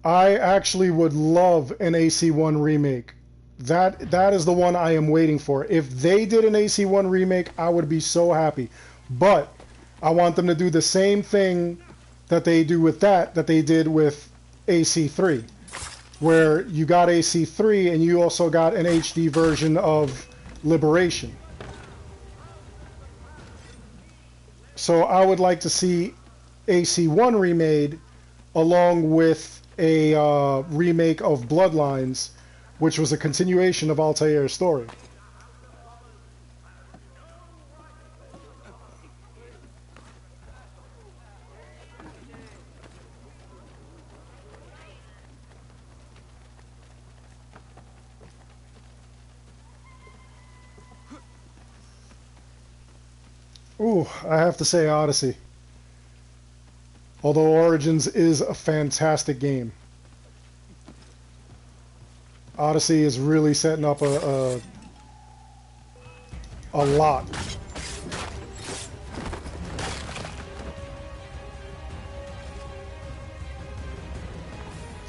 I actually would love an AC1 remake. That is the one I am waiting for. If they did an AC1 remake, I would be so happy. But I want them to do the same thing that they do with that they did with AC3, where you got AC3 and you also got an HD version of Liberation. So I would like to see AC1 remade along with a remake of Bloodlines, which was a continuation of Altair's story. Ooh, I have to say Odyssey. Although Origins is a fantastic game. Odyssey is really setting up a lot.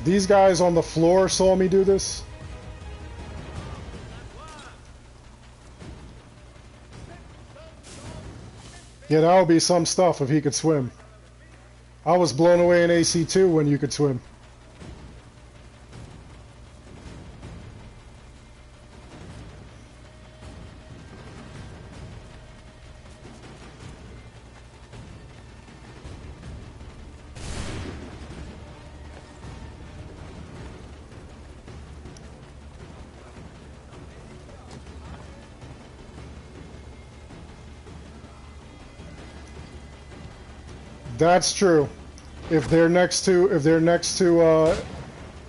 These guys on the floor saw me do this. Yeah, that would be some stuff if he could swim. I was blown away in AC2 when you could swim. That's true. If they're next to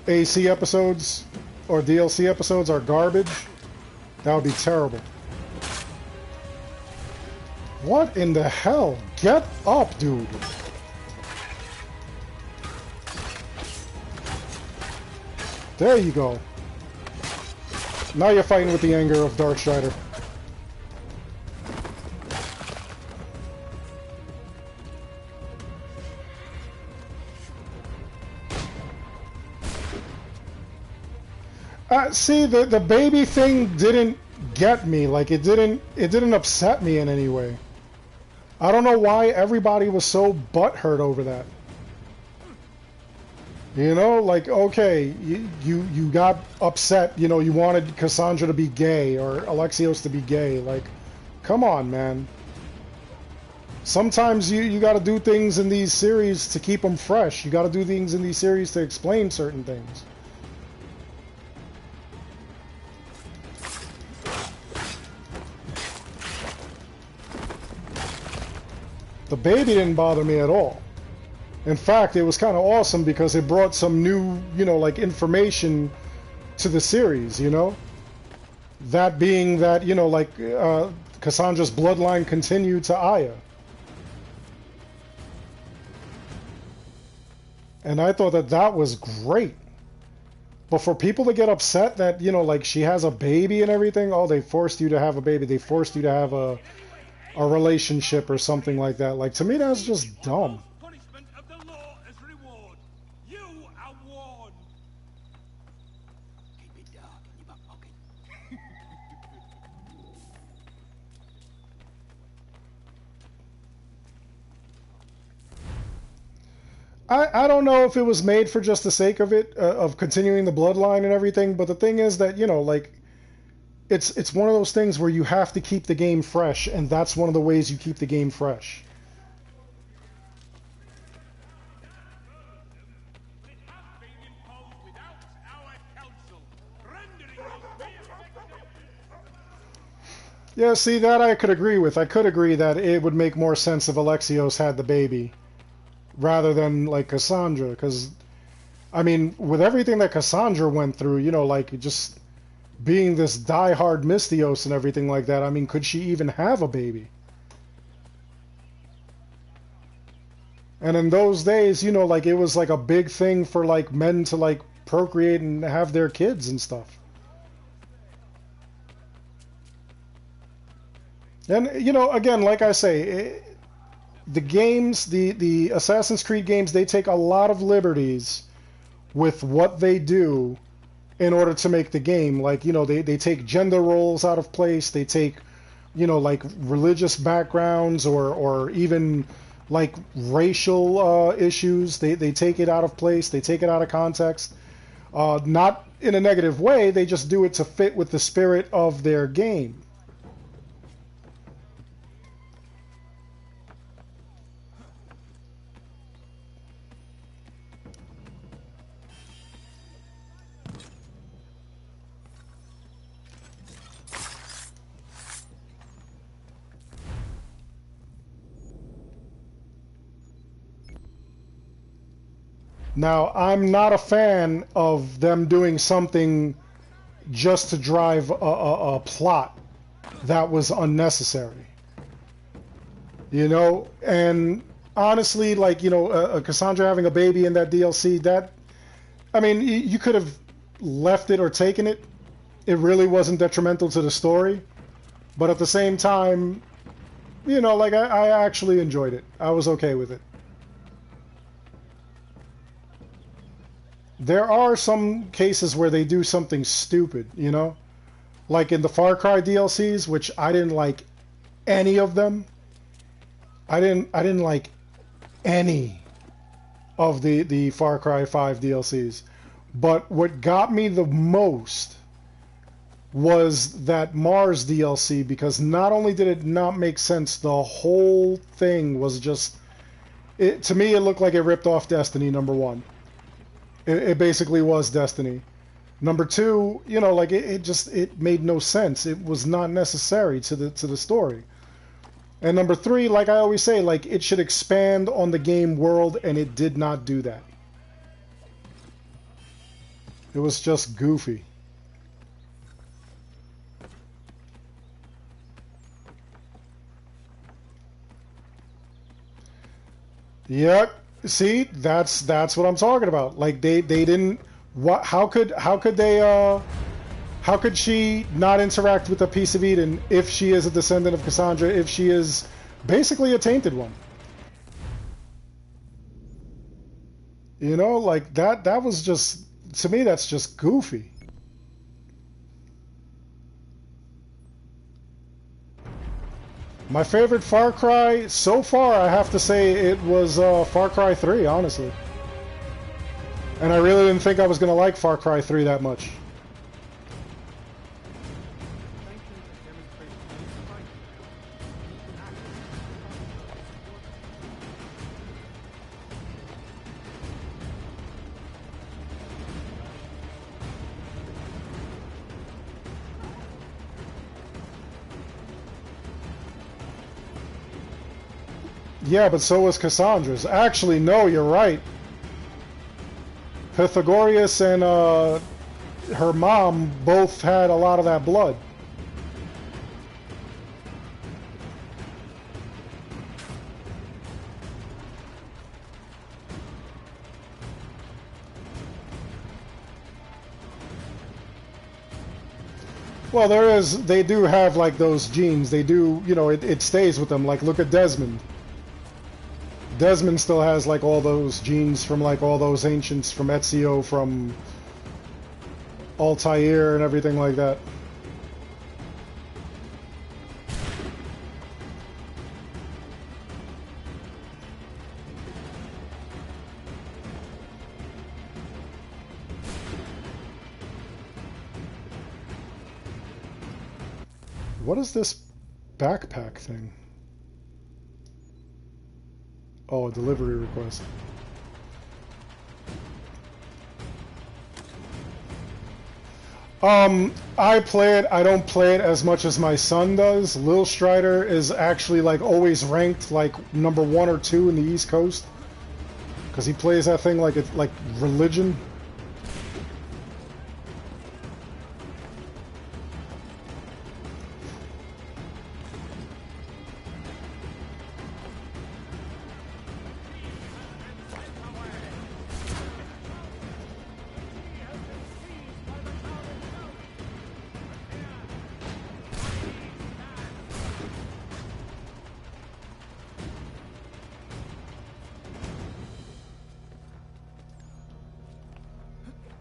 AC episodes or DLC episodes are garbage, that would be terrible. What in the hell? Get up, dude. There you go. Now you're fighting with the anger of Darkstrider. See, the baby thing didn't get me. Like it didn't upset me in any way. I don't know why everybody was so butthurt over that. You know, like okay, you got upset. You know, you wanted Cassandra to be gay or Alexios to be gay. Like, come on, man. Sometimes you got to do things in these series to keep them fresh. You got to do things in these series to explain certain things. The baby didn't bother me at all. In fact, it was kind of awesome because it brought some new, you know, like information to the series, you know? That being that, you know, like Cassandra's bloodline continued to Aya. And I thought that that was great. But for people to get upset that, you know, like she has a baby and everything, oh, they forced you to have a baby. They forced you to have a relationship or something like that. Like, to me, that's just dumb. Punishment of the law as reward. You are warned. Keep it dark in your back pocket. I don't know if it was made for just the sake of it, of continuing the bloodline and everything, but the thing is that, you know, like, it's one of those things where you have to keep the game fresh, and that's one of the ways you keep the game fresh. It has been imposed without our counsel, rendering us ineffective. Yeah, see, that I could agree with. I could agree that it would make more sense if Alexios had the baby rather than, like, Cassandra, because, I mean, with everything that Cassandra went through, you know, like, just being this die-hard Misthios and everything like that, I mean, could she even have a baby? And in those days, you know, like, it was like a big thing for, like, men to, like, procreate and have their kids and stuff. And, you know, again, like I say, the games, the Assassin's Creed games, they take a lot of liberties with what they do in order to make the game. Like, you know, they take gender roles out of place. They take, you know, like religious backgrounds or even like racial issues. They take it out of place. They take it out of context. Not in a negative way. They just do it to fit with the spirit of their game. Now, I'm not a fan of them doing something just to drive a plot that was unnecessary. you know. And honestly, like, you know, Cassandra having a baby in that DLC, that, I mean, you could have left it or taken it. It really wasn't detrimental to the story. But at the same time, you know, like, I actually enjoyed it. I was okay with it. There are some cases where they do something stupid, you know? Like in the Far Cry DLCs, which I didn't like any of them. I didn't like any of the Far Cry 5 DLCs. But what got me the most was that Mars DLC, because not only did it not make sense, the whole thing was just, to me it looked like it ripped off Destiny, number one. It basically was Destiny. Number two, you know, like it made no sense. It was not necessary to the story. And number three, like I always say, like it should expand on the game world, and it did not do that. It was just goofy. Yep. See, that's what I'm talking about. Like they didn't, what, how could she not interact with a piece of Eden if she is a descendant of Cassandra, if she is basically a tainted one? You know, like that was just, to me that's just goofy. My favorite Far Cry so far, I have to say, it was Far Cry 3, honestly. And I really didn't think I was going to like Far Cry 3 that much. Yeah, but so was Cassandra's. Actually, no, you're right. Pythagoras and her mom both had a lot of that blood. Well, they do have like those genes. They do, you know, it stays with them. Like, look at Desmond. Desmond still has like all those genes from like all those ancients, from Ezio, from Altair and everything like that. What is this backpack thing? Oh, a delivery request. I play it. I don't play it as much as my son does. Lil Strider is actually like always ranked like number 1 or 2 in the East Coast, because he plays that thing like it's like religion.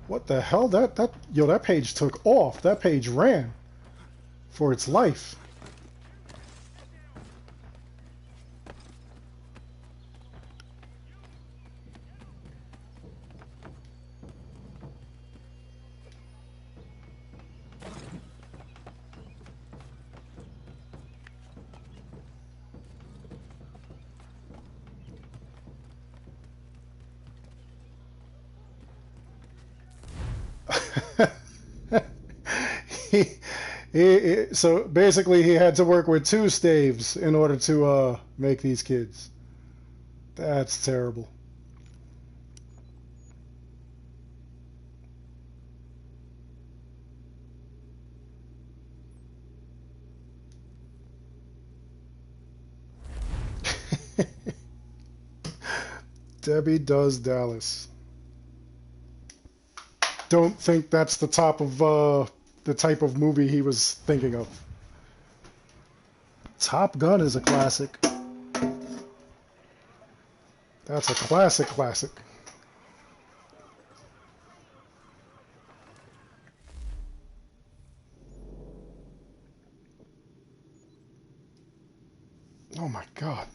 What the hell? That page took off. That page ran for its life. he, so basically he had to work with 2 staves in order to make these kids. That's terrible. Debbie Does Dallas. Don't think that's the top of the type of movie he was thinking of. Top Gun is a classic. That's a classic classic. Oh my God.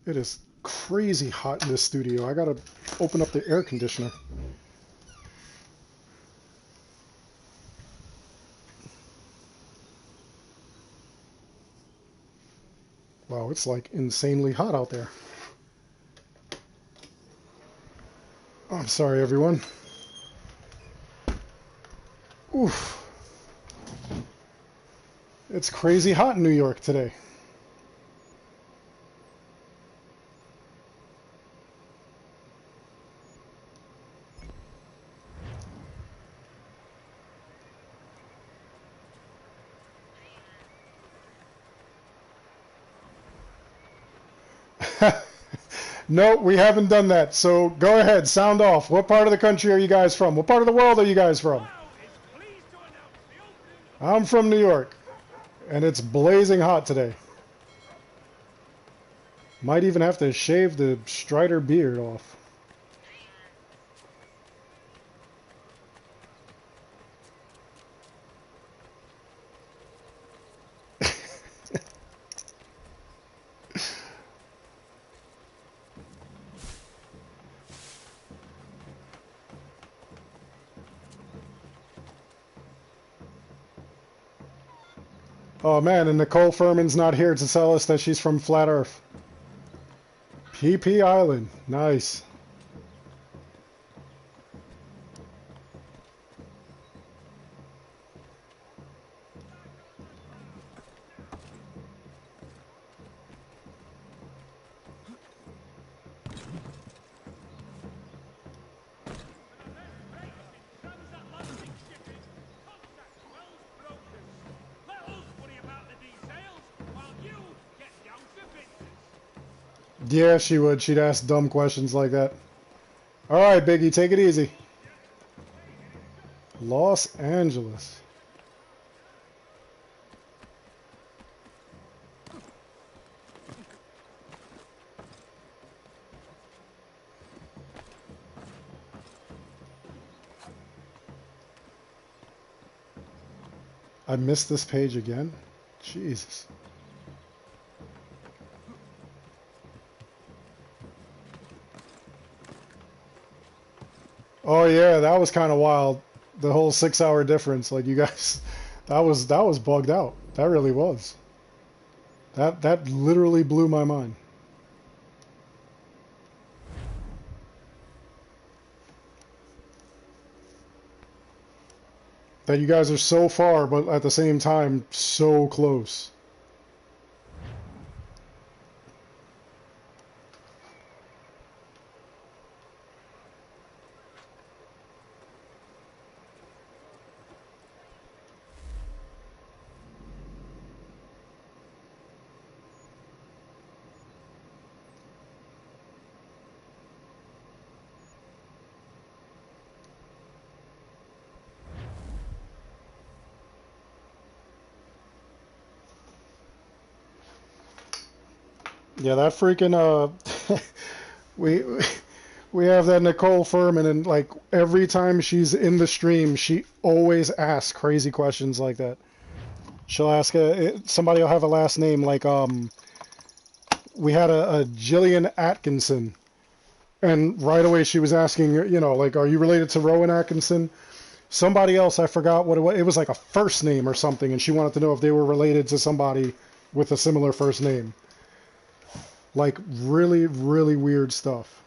It is crazy hot in this studio. I gotta open up the air conditioner. Wow, it's like insanely hot out there. Oh, I'm sorry, everyone. Oof. It's crazy hot in New York today. No, we haven't done that. So go ahead, sound off. What part of the country are you guys from? What part of the world are you guys from? Wow is pleased to announce the opening of I'm from New York, and it's blazing hot today. Might even have to shave the Strider beard off. Oh man, and Nicole Furman's not here to tell us that she's from Flat Earth. PP Island, nice. transatlantic shipping. Contact Wells Brokers. Let us worry about the details while you get down to business. Yeah, she would. She'd ask dumb questions like that. All right, Biggie, take it easy. Los Angeles. I missed this page again? Jesus. Oh yeah, that was kind of wild. The whole 6 hour difference. Like you guys, that was bugged out. That really was. That literally blew my mind. That you guys are so far, but at the same time so close. Yeah, that freaking we we have that Nicole Furman, and like every time she's in the stream, she always asks crazy questions like that. She'll ask somebody will have a last name like we had a Jillian Atkinson, and right away she was asking, you know, like, are you related to Rowan Atkinson? Somebody else, I forgot what it was. It was like a first name or something, and she wanted to know if they were related to somebody with a similar first name. Like really, really weird stuff.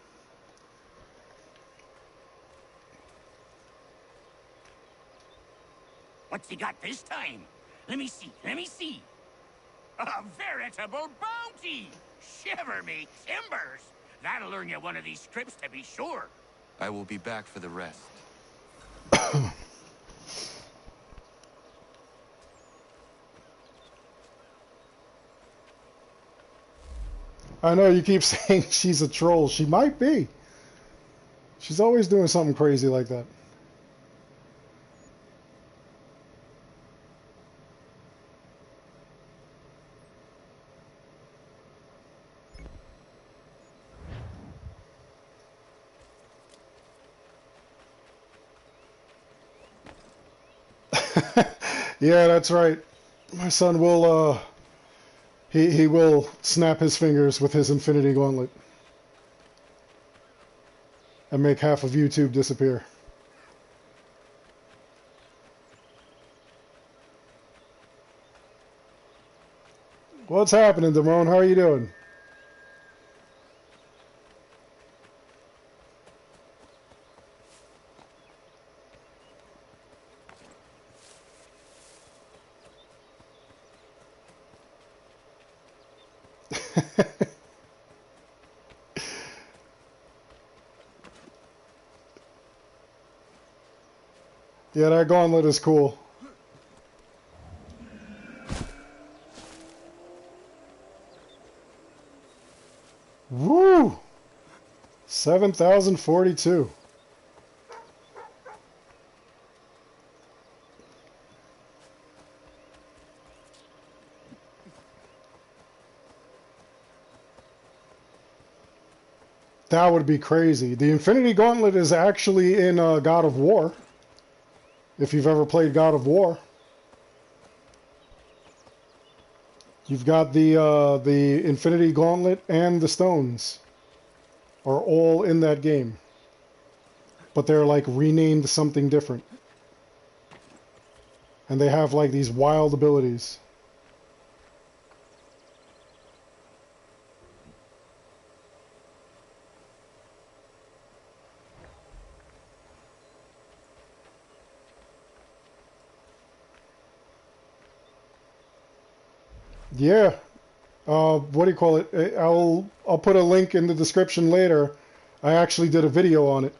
What's he got this time? Let me see, let me see. A veritable bounty! Shiver me timbers! That'll earn you one of these scripts to be sure. I will be back for the rest. I know you keep saying she's a troll. She might be. She's always doing something crazy like that. Yeah, that's right. My son will, he will snap his fingers with his Infinity Gauntlet and make half of YouTube disappear. What's happening, Damone? How are you doing? Yeah, that gauntlet is cool. Woo! 7,042. That would be crazy. The Infinity Gauntlet is actually in God of War. If you've ever played God of War, you've got the Infinity Gauntlet and the stones are all in that game, but they're like renamed something different, and they have like these wild abilities. Yeah. What do you call it? I'll put a link in the description later. I actually did a video on it.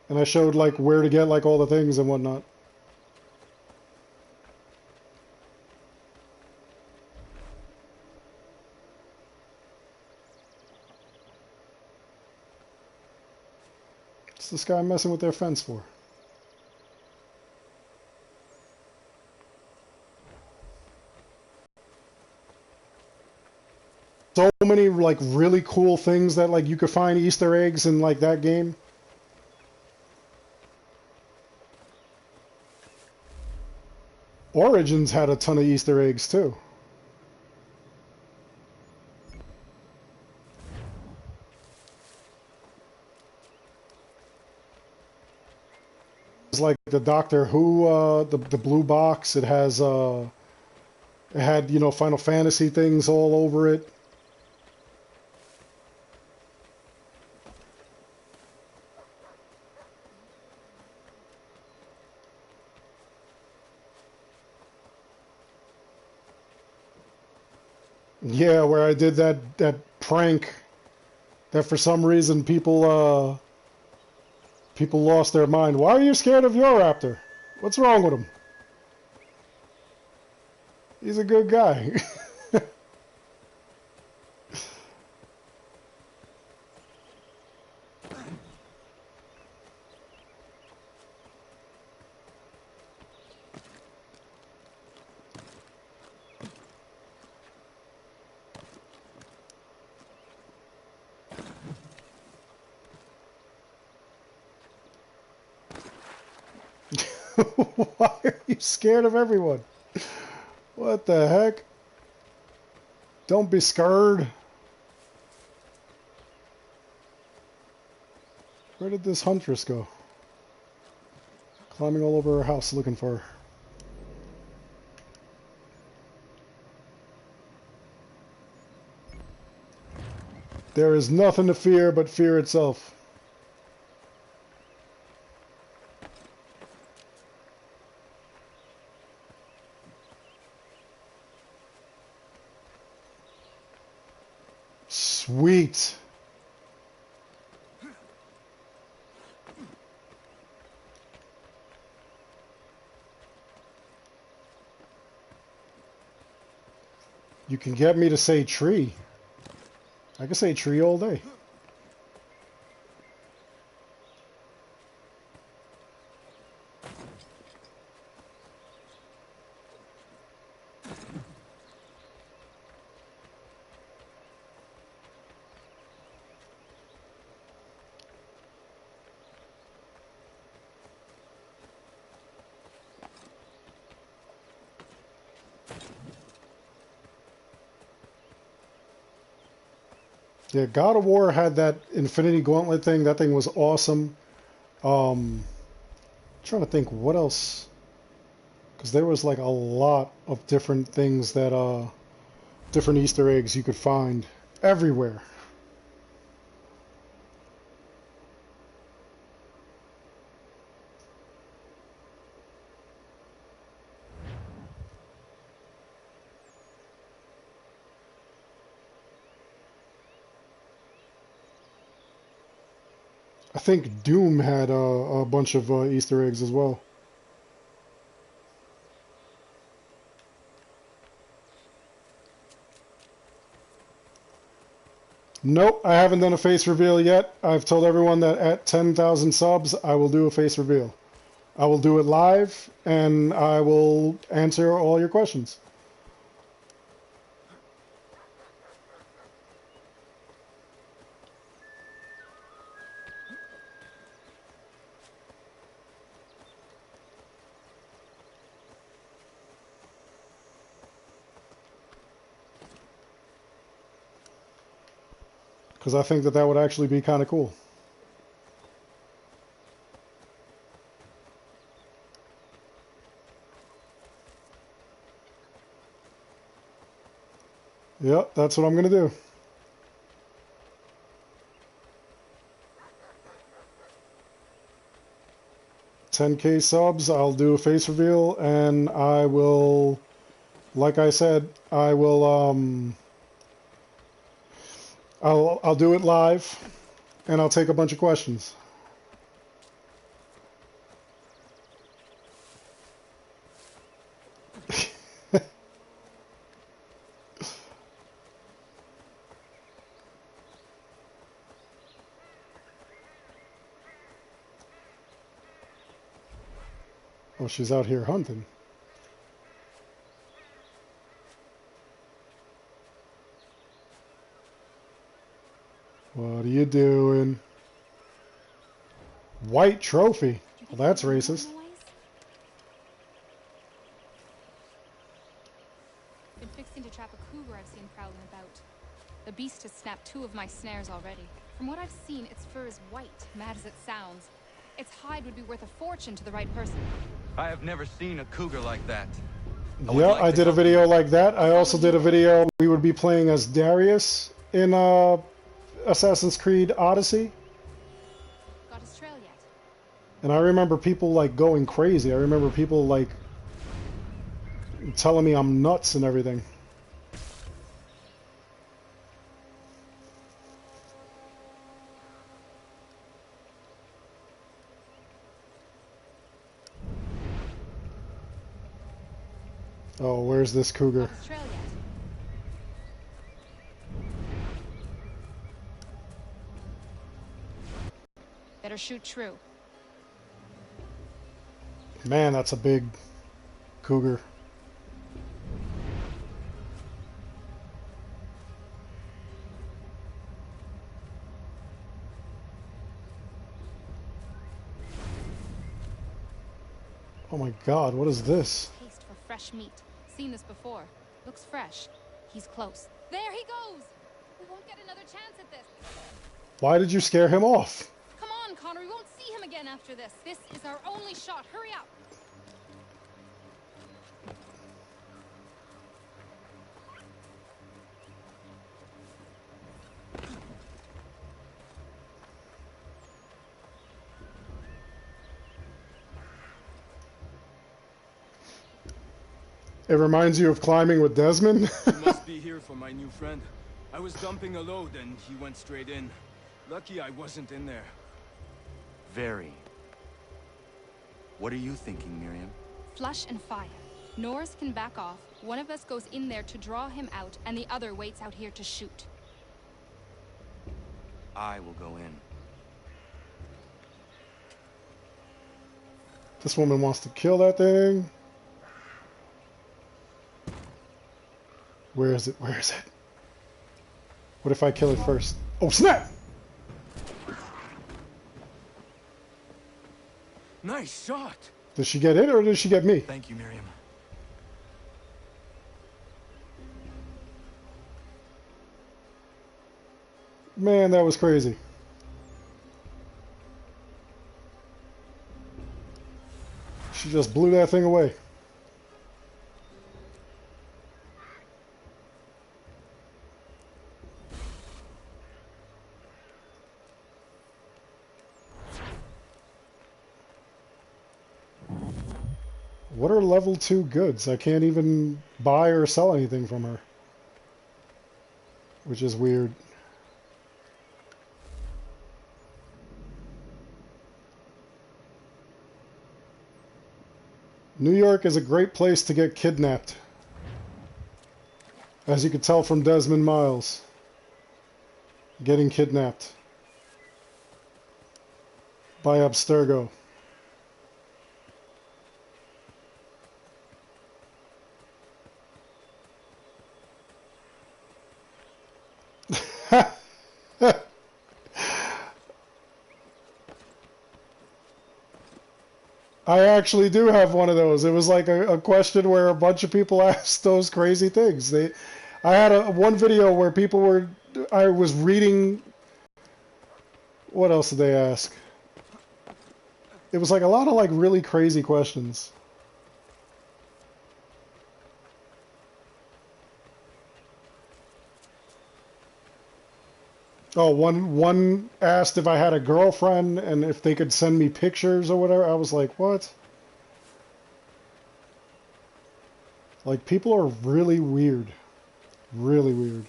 And I showed like where to get like all the things and whatnot. What's this guy messing with their fence for? So many like really cool things that like you could find Easter eggs in like that game. Origins had a ton of Easter eggs too. It's like the Doctor Who, the blue box. It has it had, you know, Final Fantasy things all over it. Yeah, where I did that prank that for some reason people lost their mind. Why are you scared of your raptor? What's wrong with him? He's a good guy. Why are you scared of everyone? What the heck? Don't be scared. Where did this huntress go? Climbing all over her house looking for her. There is nothing to fear but fear itself. Sweet. You can get me to say tree. I can say tree all day. Yeah, God of War had that Infinity Gauntlet thing. That thing was awesome. Trying to think what else, because there was like a lot of different things that different Easter eggs you could find everywhere. I think Doom had a bunch of Easter eggs as well. Nope, I haven't done a face reveal yet. I've told everyone that at 10,000 subs, I will do a face reveal. I will do it live, and I will answer all your questions. Because I think that that would actually be kind of cool. Yep, that's what I'm going to do. $10K subs, I'll do a face reveal, and I will, like I said, I will, I'll do it live, and I'll take a bunch of questions. Oh, she's out here hunting. What are you doing? White trophy. Well, that's racist. Been fixing to trap a cougar I've seen prowling about. The beast has snapped 2 of my snares already. From what I've seen, its fur is white, mad as it sounds. Its hide would be worth a fortune to the right person. I have never seen a cougar like that. Yeah, I did a video like that. I also did a video. We would be playing as Darius in Assassin's Creed Odyssey. Got his trail yet? And I remember people like going crazy. I remember people like telling me I'm nuts and everything. Oh, where's this cougar? Got his trail yet? Better shoot true. Man, that's a big cougar. Oh my god, what is this? Taste for fresh meat. Seen this before. Looks fresh. He's close. There he goes! We won't get another chance at this. Why did you scare him off? Come on, Connor. We won't see him again after this. This is our only shot. Hurry up. It reminds you of climbing with Desmond? You must be here for my new friend. I was dumping a load and he went straight in. Lucky I wasn't in there. Very. What are you thinking, Miriam? Flush and fire. Norris can back off. One of us goes in there to draw him out, and the other waits out here to shoot. I will go in. This woman wants to kill that thing. Where is it? Where is it? What if I kill it first? Oh, snap! Nice shot. Did she get it or did she get me? Thank you, Miriam. Man, that was crazy. She just blew that thing away. What are level 2 goods? I can't even buy or sell anything from her. Which is weird. New York is a great place to get kidnapped. As you could tell from Desmond Miles. Getting kidnapped. By Abstergo. I actually do have one of those. It was like a question where a bunch of people asked those crazy things. I had one video where people were, I was reading, what else did they ask? It was like a lot of like really crazy questions. Oh, one asked if I had a girlfriend and if they could send me pictures or whatever. I was like, what? Like, people are really weird. Really weird.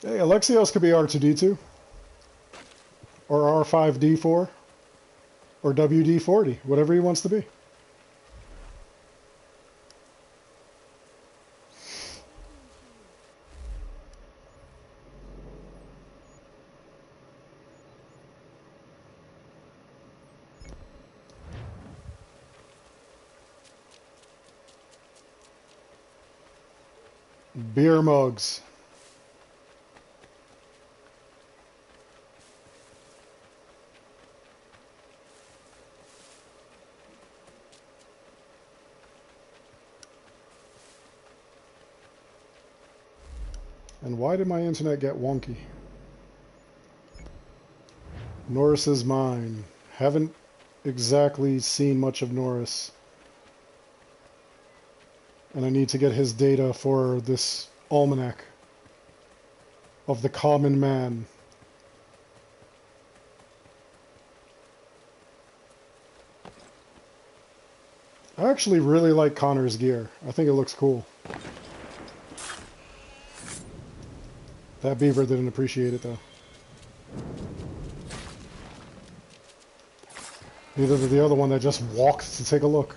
Hey, Alexios could be R2-D2. Or R5-D4. Or WD-40, whatever he wants to be. Beer mugs. And why did my internet get wonky? Norris is mine. Haven't exactly seen much of Norris. And I need to get his data for this almanac of the common man. I actually really like Connor's gear. I think it looks cool. That beaver didn't appreciate it though. Neither did the other one that just walked to take a look.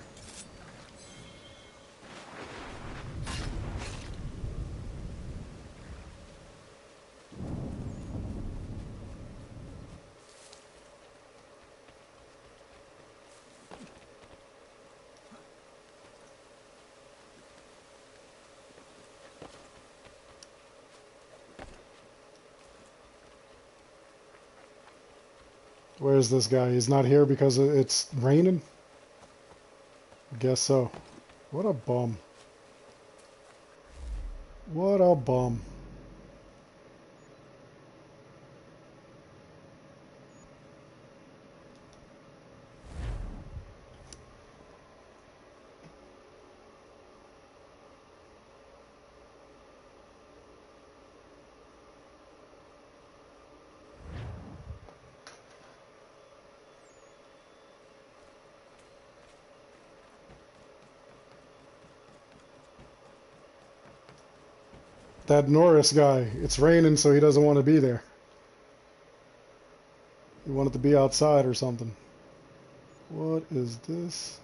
Where's this guy? He's not here because it's raining? I guess so. What a bum. What a bum. That Norris guy. It's raining, so he doesn't want to be there. He wanted to be outside or something. What is this?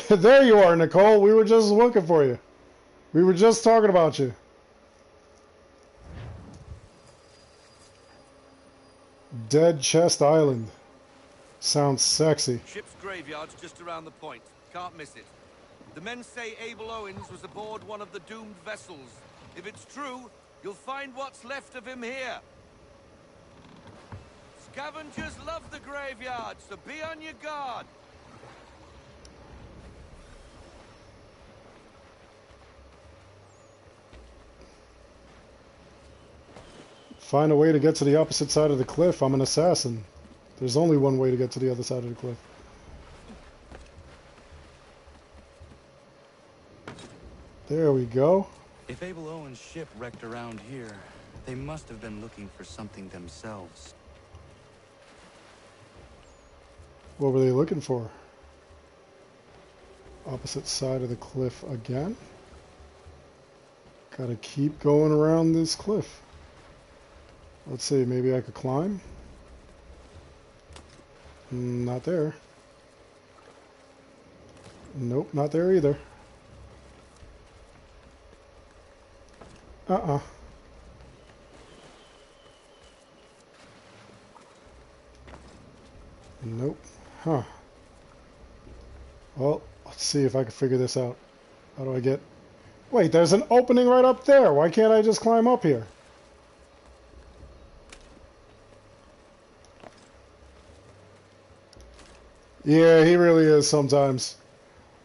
There you are, Nicole. We were just looking for you. We were just talking about you. Dead Chest Island. Sounds sexy. Ship's graveyard's just around the point. Can't miss it. The men say Abel Owens was aboard one of the doomed vessels. If it's true, you'll find what's left of him here. Scavengers love the graveyard, so be on your guard. Find a way to get to the opposite side of the cliff. I'm an assassin. There's only one way to get to the other side of the cliff. There we go. If Abel Owens' ship wrecked around here, they must have been looking for something themselves. What were they looking for? Opposite side of the cliff again. Gotta keep going around this cliff. Let's see, maybe I could climb? Not there. Nope, not there either. Nope. Huh. Well, let's see if I can figure this out. How do I get... Wait, there's an opening right up there. Why can't I just climb up here? Yeah, he really is sometimes.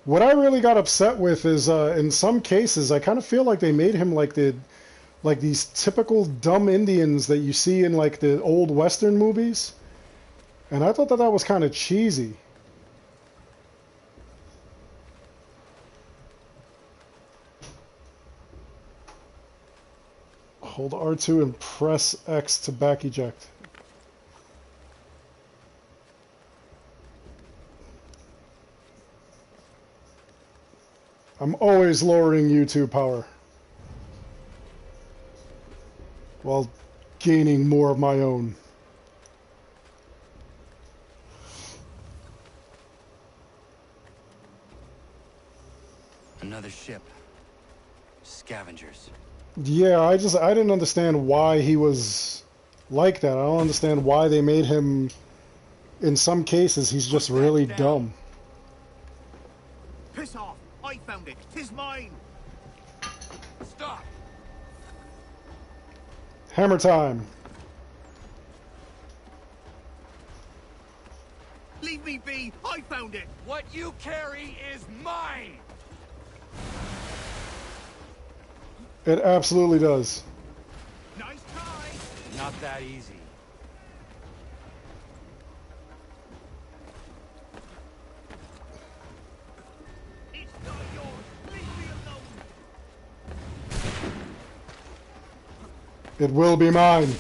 What I really got upset with is, in some cases, I kind of feel like they made him like these typical dumb Indians that you see in like the old Western movies. And I thought that was kind of cheesy. Hold R2 and press X to back eject. I'm always lowering YouTube power while gaining more of my own. Another ship. Scavengers. Yeah, I didn't understand why he was like that. I don't understand why they made him, in some cases, he's just really dumb. Piss off! I found it! 'Tis mine! Stop! Hammer time. Leave me be! I found it! What you carry is mine! It absolutely does. Nice try! Not that easy. It's not yours! Leave me alone! It will be mine.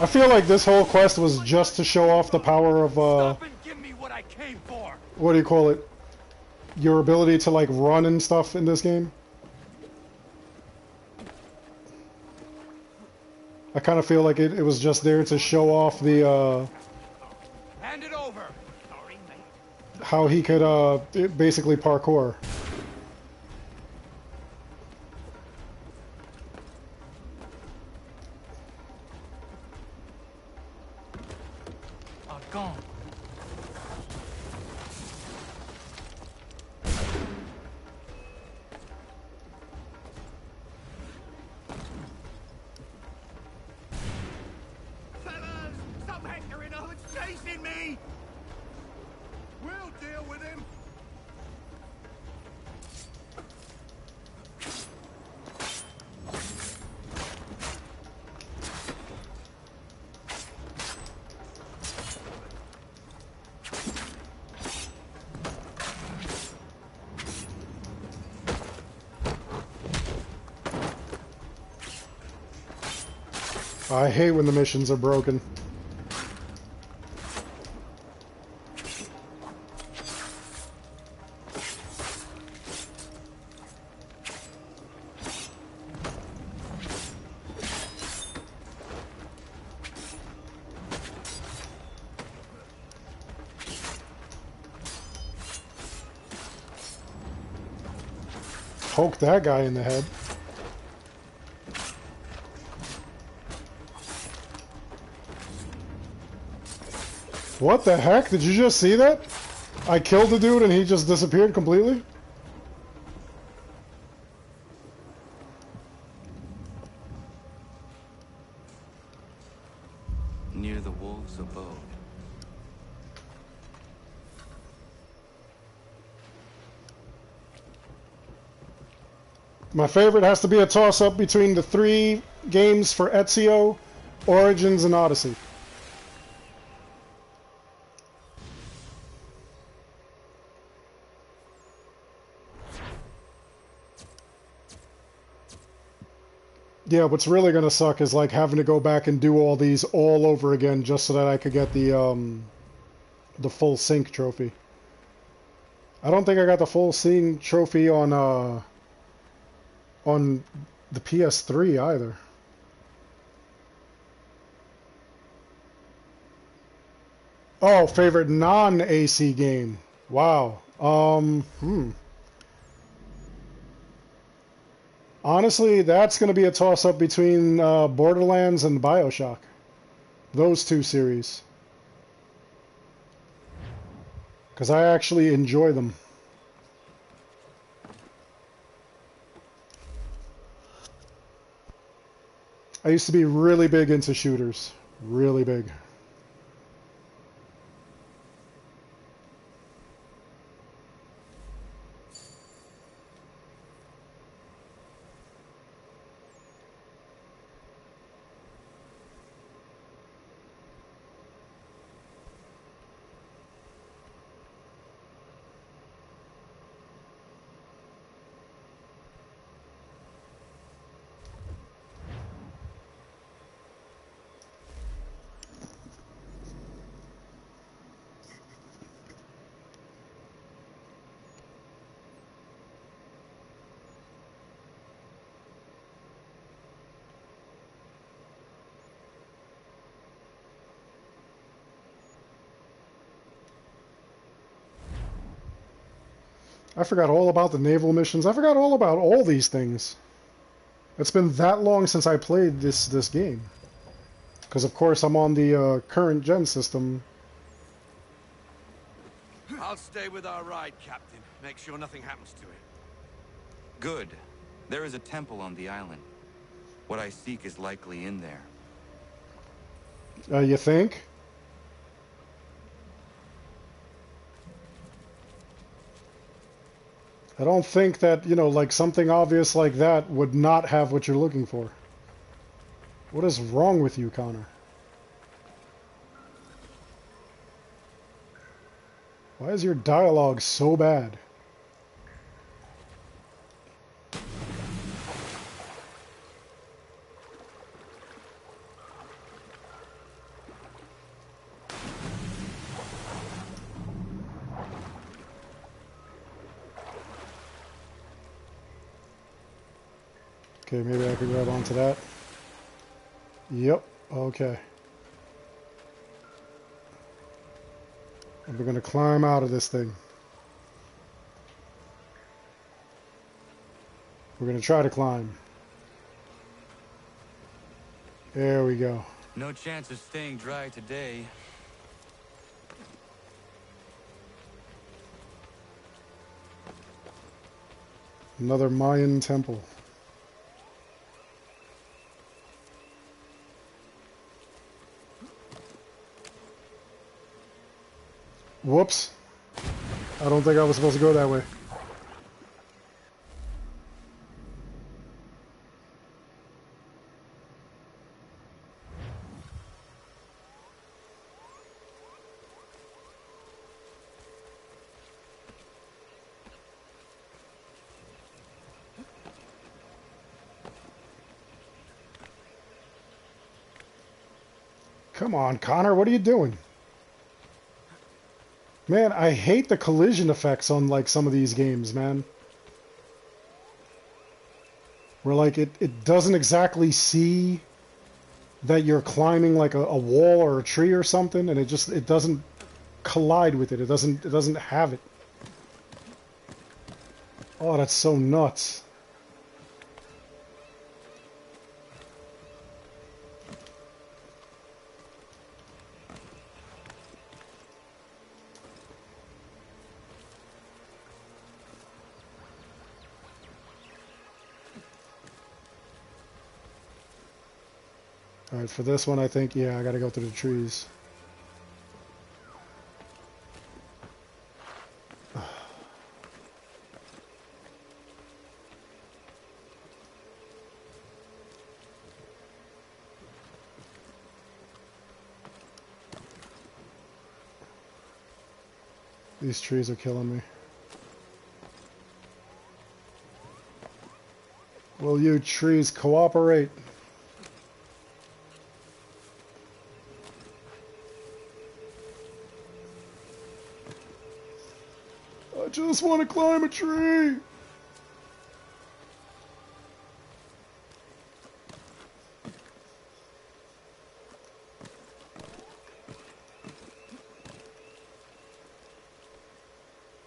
I feel like this whole quest was just to show off the power of, Stop and give me what I came for! what do you call it? Your ability to, like, run and stuff in this game. I kind of feel like it was just there to show off the, Hand it over! Sorry, mate. how he could, basically parkour. Gone. Fellas! Some hectoring who's chasing me! We'll deal with him! I hate when the missions are broken. Poke that guy in the head. What the heck? Did you just see that? I killed the dude and he just disappeared completely? Near the wolves' abode. My favorite has to be a toss-up between the 3 games for Ezio, Origins, and Odyssey. Yeah, what's really gonna suck is like having to go back and do all these all over again just so that I could get the full sync trophy. I don't think I got the full sync trophy on the PS3 either. Oh, favorite non-AC game. Wow. Honestly, that's going to be a toss-up between Borderlands and BioShock. Those 2 series. Because I actually enjoy them. I used to be really big into shooters. Really big. I forgot all about the naval missions. I forgot all about all these things. It's been that long since I played this game. Because of course I'm on the current gen system. I'll stay with our ride, Captain. Make sure nothing happens to it. Good. There is a temple on the island. What I seek is likely in there. You think? I don't think that, you know, like something obvious like that would not have what you're looking for. What is wrong with you, Connor? Why is your dialogue so bad? Okay, maybe I could grab onto that. Yep, okay. And we're gonna climb out of this thing. We're gonna try to climb. There we go. No chance of staying dry today. Another Mayan temple. Whoops. I don't think I was supposed to go that way. Come on, Connor, what are you doing? Man, I hate the collision effects on like some of these games, man. Where like it doesn't exactly see that you're climbing like a wall or a tree or something, and it doesn't collide with it. It doesn't have it. Oh, that's so nuts. Alright, for this one, I think, yeah, I gotta go through the trees. These trees are killing me. Will you trees cooperate? I just want to climb a tree.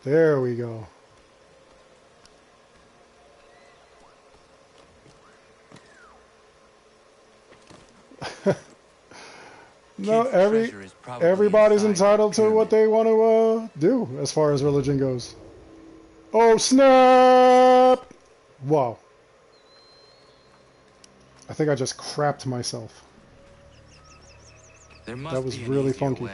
There we go. No, everybody's entitled to what they want to do as far as religion goes. Oh, snap! Wow. I think I just crapped myself. That was really funky.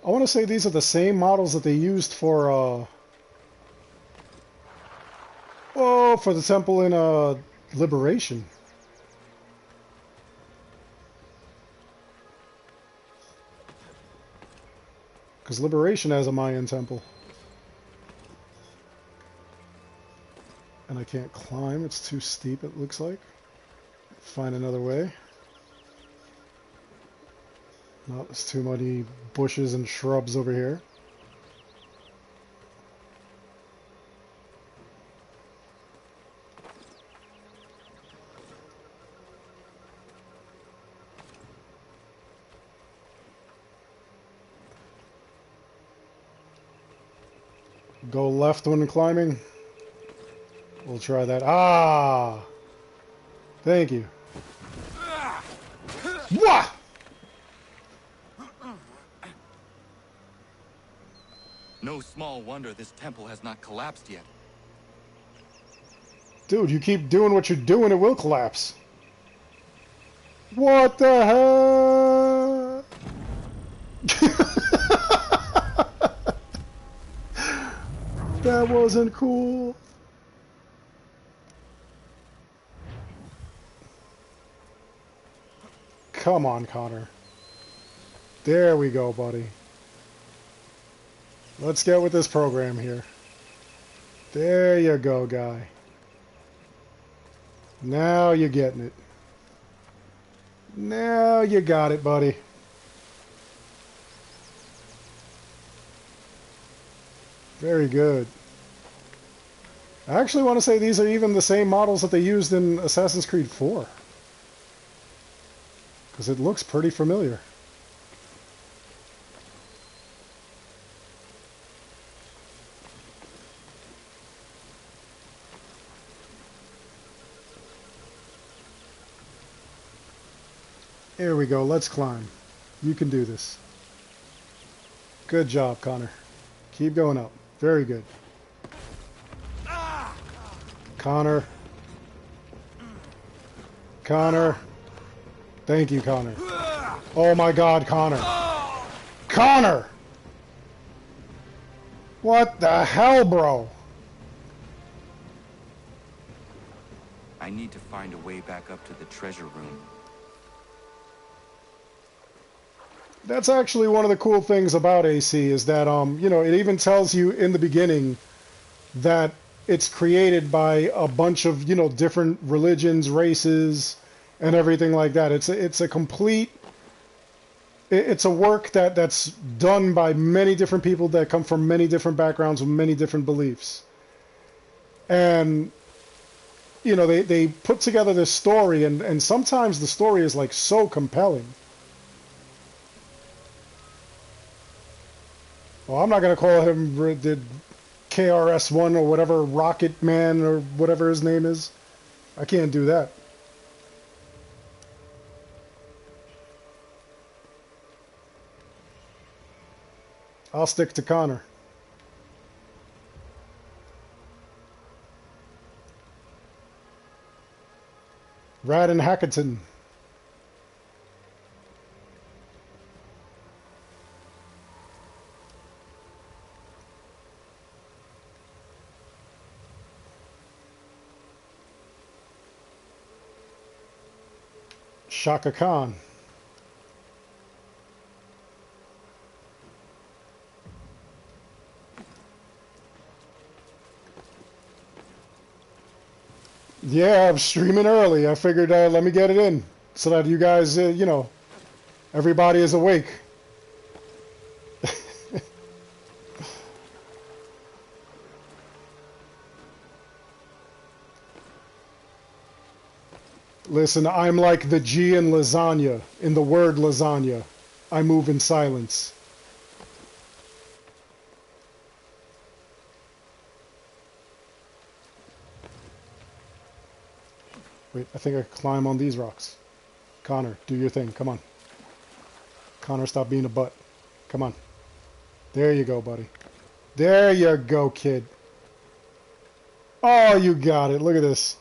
I want to say these are the same models that they used for for the temple in Liberation. Because Liberation has a Mayan temple. And I can't climb, it's too steep it looks like. Find another way. No, there's too many bushes and shrubs over here. Go left when climbing. We'll try that. Ah! Thank you. Wah! No small wonder this temple has not collapsed yet. Dude, you keep doing what you're doing, it will collapse. What the hell? That wasn't cool. Come on, Connor. There we go, buddy. Let's get with this program here. There you go, guy. Now you're getting it. Now you got it, buddy. Very good. I actually want to say these are even the same models that they used in Assassin's Creed 4. Because it looks pretty familiar. Here we go, let's climb. You can do this. Good job, Connor. Keep going up. Very good. Connor. Connor. Thank you, Connor. Oh my God, Connor. Connor! What the hell, bro? I need to find a way back up to the treasure room. That's actually one of the cool things about AC is that, you know, it even tells you in the beginning that it's created by a bunch of, you know, different religions, races, and everything like that. It's a complete, it's a work that's done by many different people that come from many different backgrounds with many different beliefs. And, you know, they put together this story, and sometimes the story is like so compelling. Well, I'm not going to call him the KRS-One or whatever, Rocket Man or whatever his name is. I can't do that. I'll stick to Connor. Radin Hackerton. Shaka Khan. Yeah, I'm streaming early. I figured let me get it in so that you guys, you know, everybody is awake. Listen, I'm like the G in lasagna, in the word lasagna. I move in silence. Wait, I think I can climb on these rocks. Connor, do your thing. Come on. Connor, stop being a butt. Come on. There you go, buddy. There you go, kid. Oh, you got it. Look at this.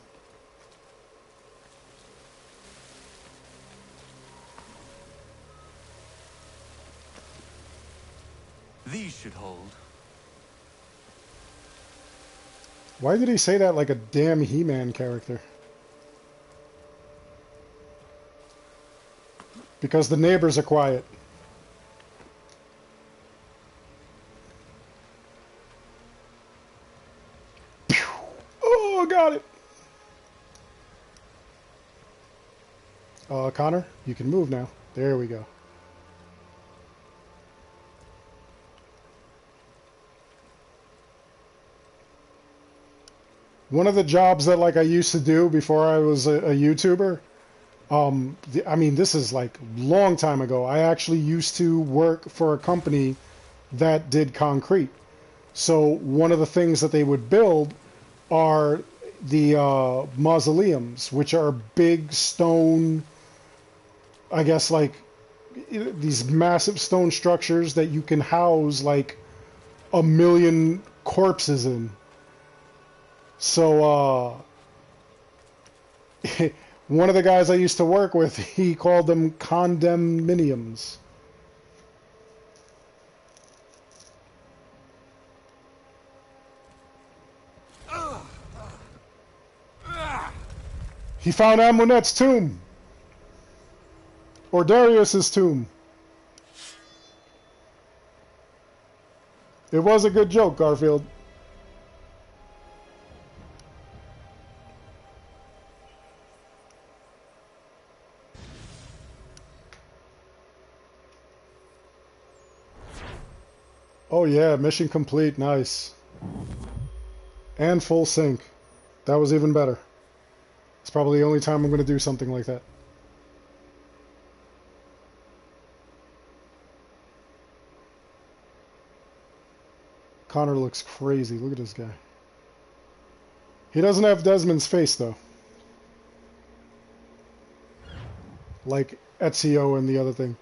These should hold. Why did he say that like a damn He-Man character? Because the neighbors are quiet. Pew! Oh, got it. Connor, you can move now. There we go. One of the jobs that like I used to do before I was a YouTuber, I mean, this is like long time ago. I actually used to work for a company that did concrete. So one of the things that they would build are the mausoleums, which are big stone, I guess like these massive stone structures that you can house like 1,000,000 corpses in. So, one of the guys I used to work with, he called them condominiums. He found Amunet's tomb. Or Darius's tomb. It was a good joke, Garfield. Oh yeah, mission complete, nice. And full sync. That was even better. It's probably the only time I'm going to do something like that. Connor looks crazy, look at this guy. He doesn't have Desmond's face though. Like Ezio and the other thing.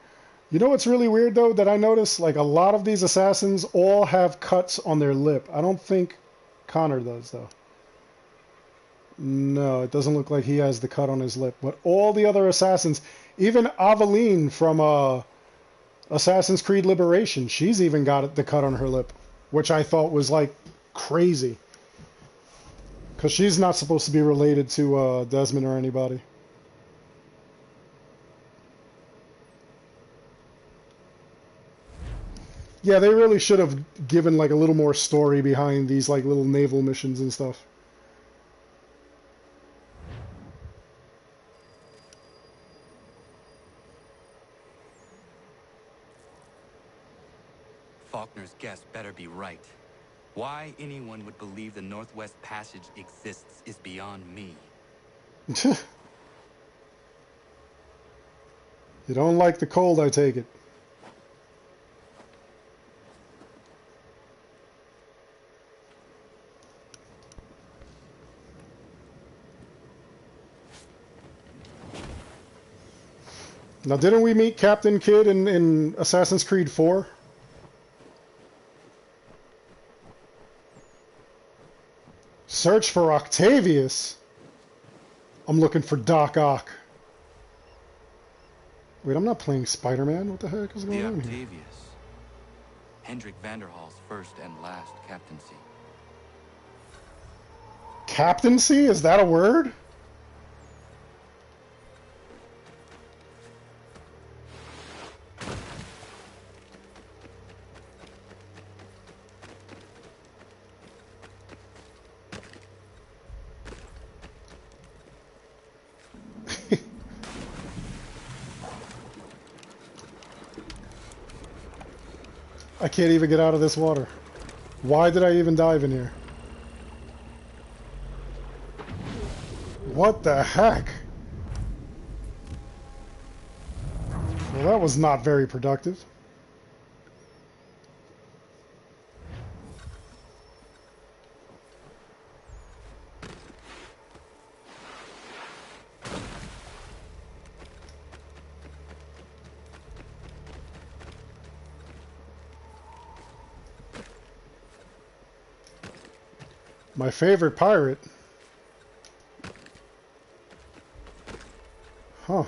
You know what's really weird though that I noticed? Like a lot of these assassins all have cuts on their lip. I don't think Connor does though. No, it doesn't look like he has the cut on his lip. But all the other assassins, even Aveline from Assassin's Creed Liberation, she's even got the cut on her lip. Which I thought was like crazy. Because she's not supposed to be related to Desmond or anybody. Yeah, they really should have given like a little more story behind these like little naval missions and stuff. Faulkner's guess better be right. Why anyone would believe the Northwest Passage exists is beyond me. You don't like the cold, I take it. Now, didn't we meet Captain Kidd in Assassin's Creed 4? Search for Octavius. I'm looking for Doc Ock. Wait, I'm not playing Spider-Man. What the heck is going The on here? Octavius. Hendrik Vanderhall's first and last captaincy. Captaincy? Is that a word? I can't even get out of this water. Why did I even dive in here? What the heck? Well, that was not very productive. My favorite pirate. Huh.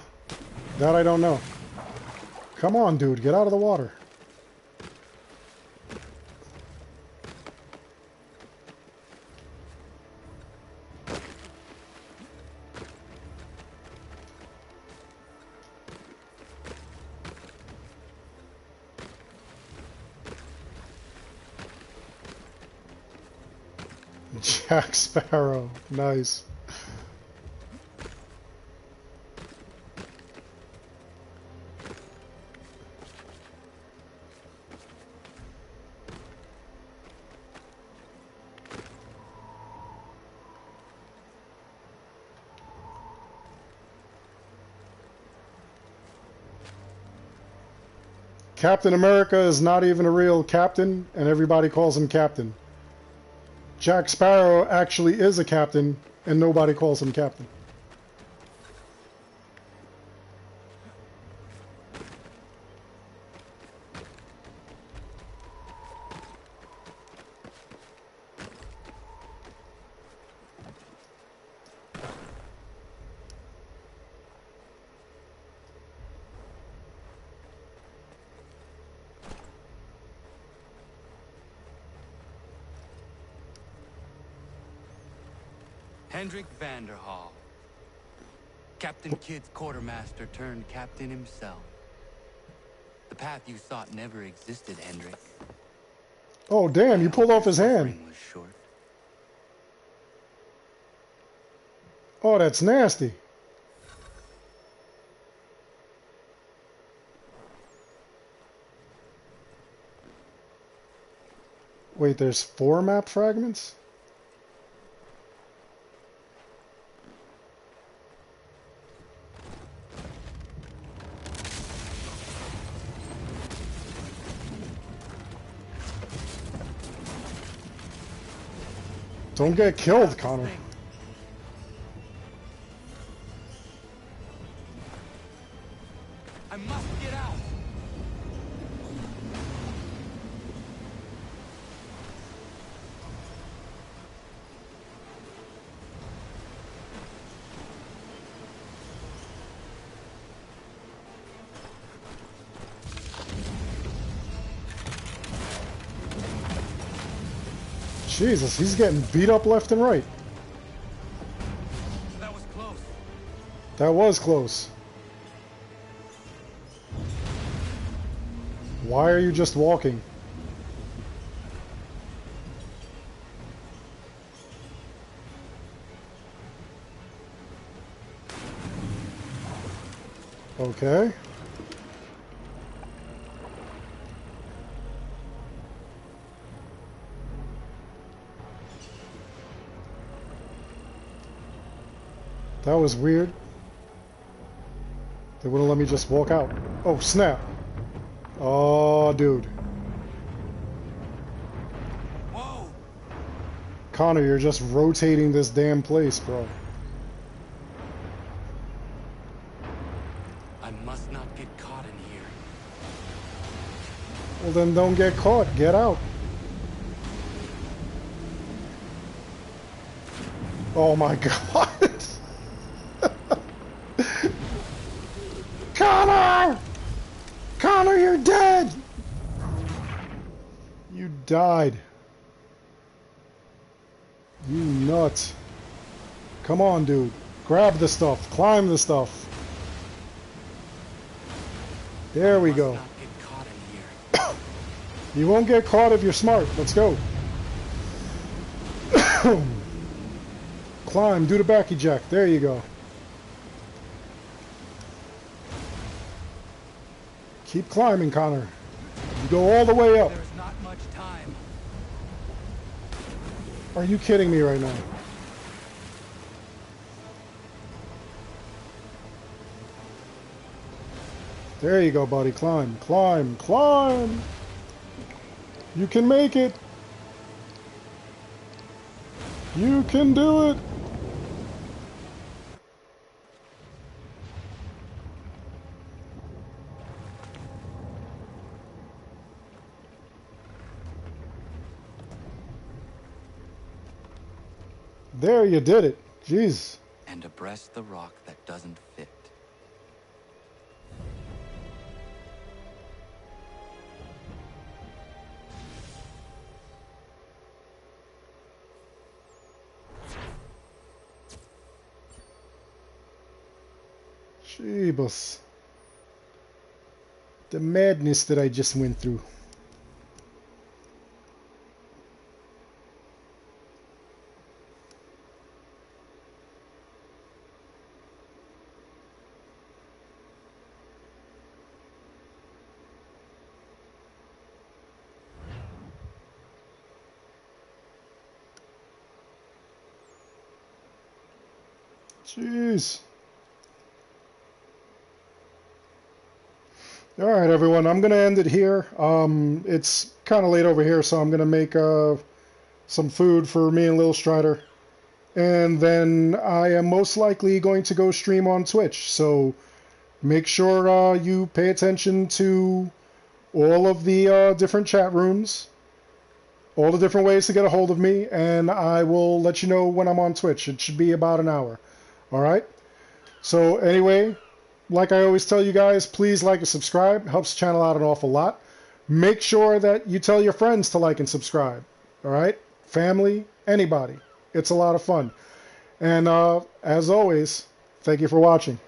That I don't know. Come on, dude. Get out of the water. Jack Sparrow. Nice. Captain America is not even a real captain, and everybody calls him Captain. Jack Sparrow actually is a captain, and nobody calls him captain. Hendrik Vanderhall. Captain Kidd's quartermaster turned captain himself. The path you sought never existed, Hendrik. Oh, damn, you pulled off his hand. Suffering was short. Oh, that's nasty. Wait, there's 4 map fragments? Don't get killed, Connor. I must get out. Jesus, he's getting beat up left and right. That was close. That was close. Why are you just walking? Okay. That was weird. They wouldn't let me just walk out. Oh, snap. Oh, dude. Whoa! Connor, you're just rotating this damn place, bro. I must not get caught in here. Well, then don't get caught. Get out. Oh my god. Connor! Connor, you're dead! You died. You nut. Come on, dude. Grab the stuff. Climb the stuff. There we go. Must not get caught in here. You won't get caught if you're smart. Let's go. Climb. Do the backy jack. There you go. Keep climbing, Connor. You go all the way up. There's not much time. Are you kidding me right now? There you go, buddy. Climb, climb, climb. You can make it. You can do it. There, you did it. Jeez. And abreast the rock that doesn't fit. Jeebus. The madness that I just went through. Jeez. All right, everyone. I'm going to end it here. It's kind of late over here, so I'm going to make some food for me and Lil Strider. And then I am most likely going to go stream on Twitch. So make sure you pay attention to all of the different chat rooms, all the different ways to get a hold of me, and I will let you know when I'm on Twitch. It should be about an hour. All right? So anyway, like I always tell you guys, please like and subscribe. Helps the channel out an awful lot. Make sure that you tell your friends to like and subscribe. All right? Family, anybody. It's a lot of fun. And as always, thank you for watching.